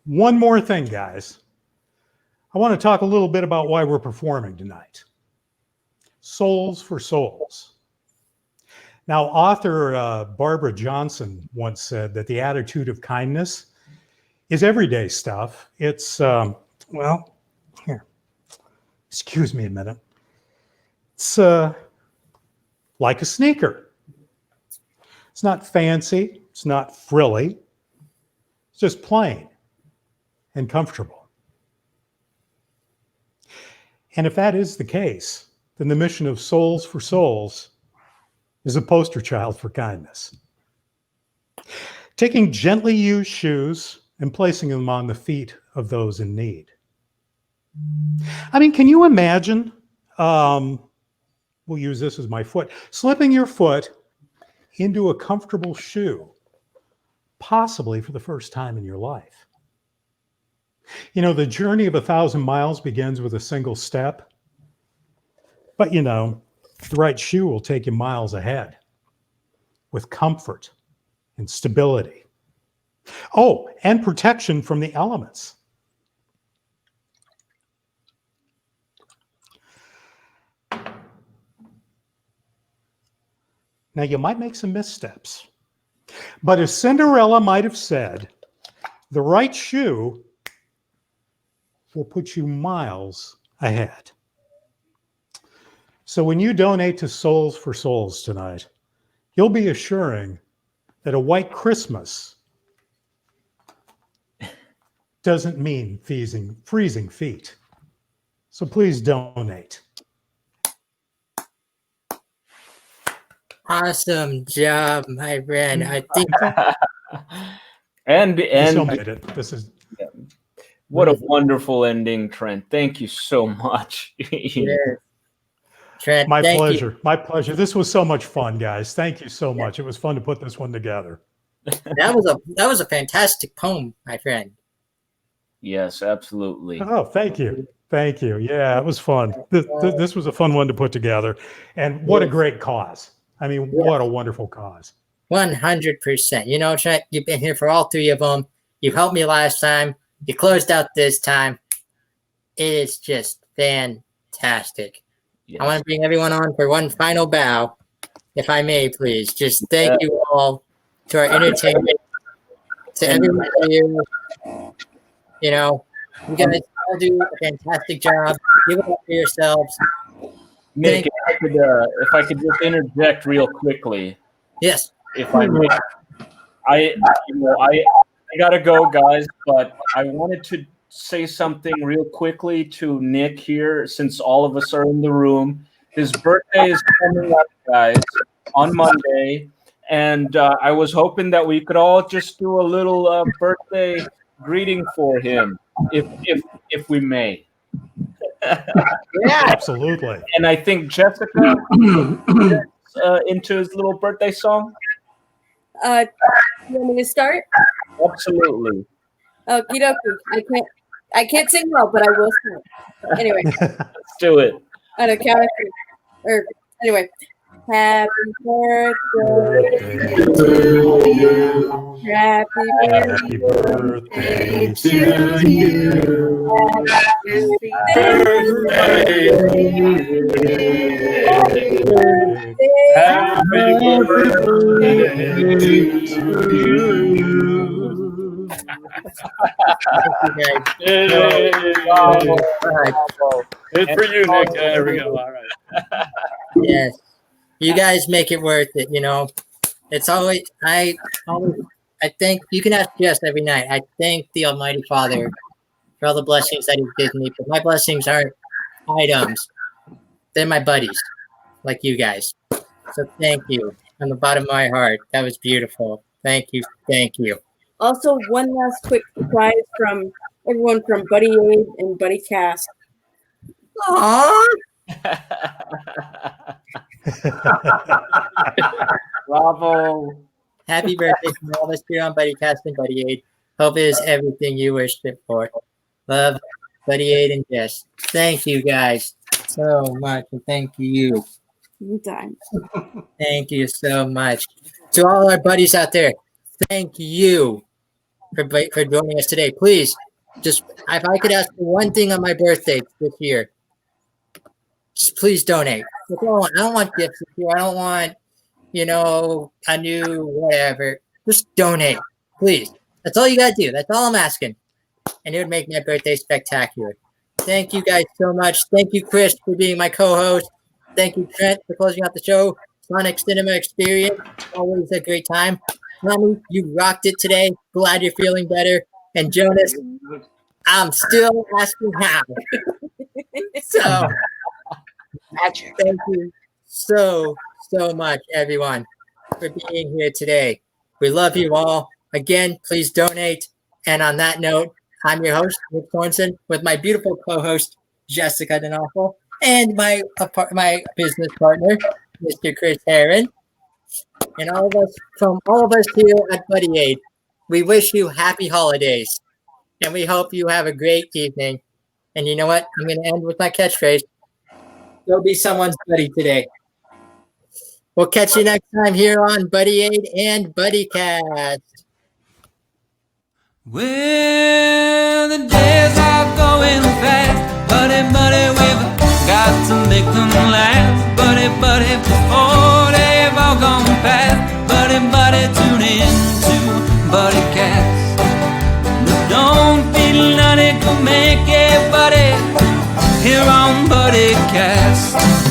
Speaker 14: one more thing, guys. I want to talk a little bit about why we're performing tonight. Souls for Souls. Now, author Barbara Johnson once said that the attitude of kindness is everyday stuff. It's, well, here, excuse me a minute. It's like a sneaker. It's not fancy. It's not frilly. It's just plain and comfortable. And if that is the case, then the mission of Souls for Souls is a poster child for kindness. Taking gently used shoes and placing them on the feet of those in need. I mean, can you imagine, we'll use this as my foot, slipping your foot into a comfortable shoe, possibly for the first time in your life? You know, the journey of 1,000 miles begins with a single step. But, you know, the right shoe will take you miles ahead with comfort and stability. Oh, and protection from the elements. Now, you might make some missteps, but as Cinderella might have said, the right shoe will put you miles ahead. So when you donate to Souls for Souls tonight, you'll be assuring that a white Christmas doesn't mean freezing feet. So please donate.
Speaker 2: Awesome job, my friend. I think
Speaker 3: and
Speaker 14: still made it. This is
Speaker 3: what a wonderful ending, Trent. Thank you so much.
Speaker 2: Trent,
Speaker 14: my pleasure.
Speaker 2: You.
Speaker 14: My pleasure. This was so much fun, guys. Thank you so much. It was fun to put this one together.
Speaker 2: That was a fantastic poem, my friend.
Speaker 3: Yes, absolutely.
Speaker 14: Oh, thank you. Thank you. Yeah, it was fun. This was a fun one to put together. And what a great cause. I mean, what a wonderful cause.
Speaker 2: 100%. You know, Trent, you've been here for all three of them. You helped me last time. You closed out this time. It is just fantastic. Yes. I want to bring everyone on for one final bow, if I may, please. Just thank you all to our entertainment, to everyone here. You know, You guys all do a fantastic job. Give it up for yourselves.
Speaker 3: Nick, if I could just interject real quickly.
Speaker 2: Yes.
Speaker 3: If I may. I gotta go, guys, but I wanted to say something real quickly to Nick here, since all of us are in the room. His birthday is coming up, guys, on Monday, and I was hoping that we could all just do a little birthday greeting for him, if we may.
Speaker 14: Yeah, absolutely.
Speaker 3: And I think Jessica into his little birthday song.
Speaker 4: You want me to start?
Speaker 3: Absolutely.
Speaker 4: Okie dokie. I can't sing well, but I will start. Anyway.
Speaker 3: Let's do it.
Speaker 4: On a count of three. Anyway. Happy birthday to you. Happy birthday to you. Happy birthday to you.
Speaker 7: It's for you, Nick. There we go. All right.
Speaker 2: Yes. You guys make it worth it, you know. It's always I think you can ask Jess every night. I thank the Almighty Father for all the blessings that He gives me. But my blessings aren't items. They're my buddies, like you guys. So thank you from the bottom of my heart. That was beautiful. Thank you. Thank you.
Speaker 4: Also, one last quick surprise from everyone from Buddy Aid and Buddy Cast.
Speaker 2: Aww.
Speaker 3: Bravo.
Speaker 2: Happy birthday from all of us here on Buddy Cast and Buddy Aid. Hope it is everything you wished it for. Love, Buddy Aid and Jess. Thank you guys so much. And thank you.
Speaker 4: Anytime.
Speaker 2: Thank you so much. To all our buddies out there, thank you for joining us today. Please, just if I could ask for one thing on my birthday this year, just please donate. I don't want gifts this year. I don't want, a new whatever. Just donate, please. That's all you gotta do. That's all I'm asking. And it would make my birthday spectacular. Thank you guys so much. Thank you, Chris, for being my co-host. Thank you, Trent, for closing out the show. Sonic Cinema Experience, always a great time. Tommy, you rocked it today. Glad you're feeling better. And Jonas, I'm still asking how. So, thank you so much, everyone, for being here today. We love you all. Again, please donate. And on that note, I'm your host, Nick Thornton, with my beautiful co-host, Jessica Denawful, and my business partner, Mr. Chris Heron. And all of us here at Buddy Aid, we wish you happy holidays. And we hope you have a great evening. And you know what? I'm going to end with my catchphrase. Go be someone's buddy today. We'll catch you next time here on Buddy Aid and Buddy Cast.
Speaker 1: Well, the days are going fast. Buddy, we've got to make them last. Buddy, before they've all gone past. Buddy, tune in to Buddy Cast. But don't be nutty, go make it, buddy, here on Buddy Cast.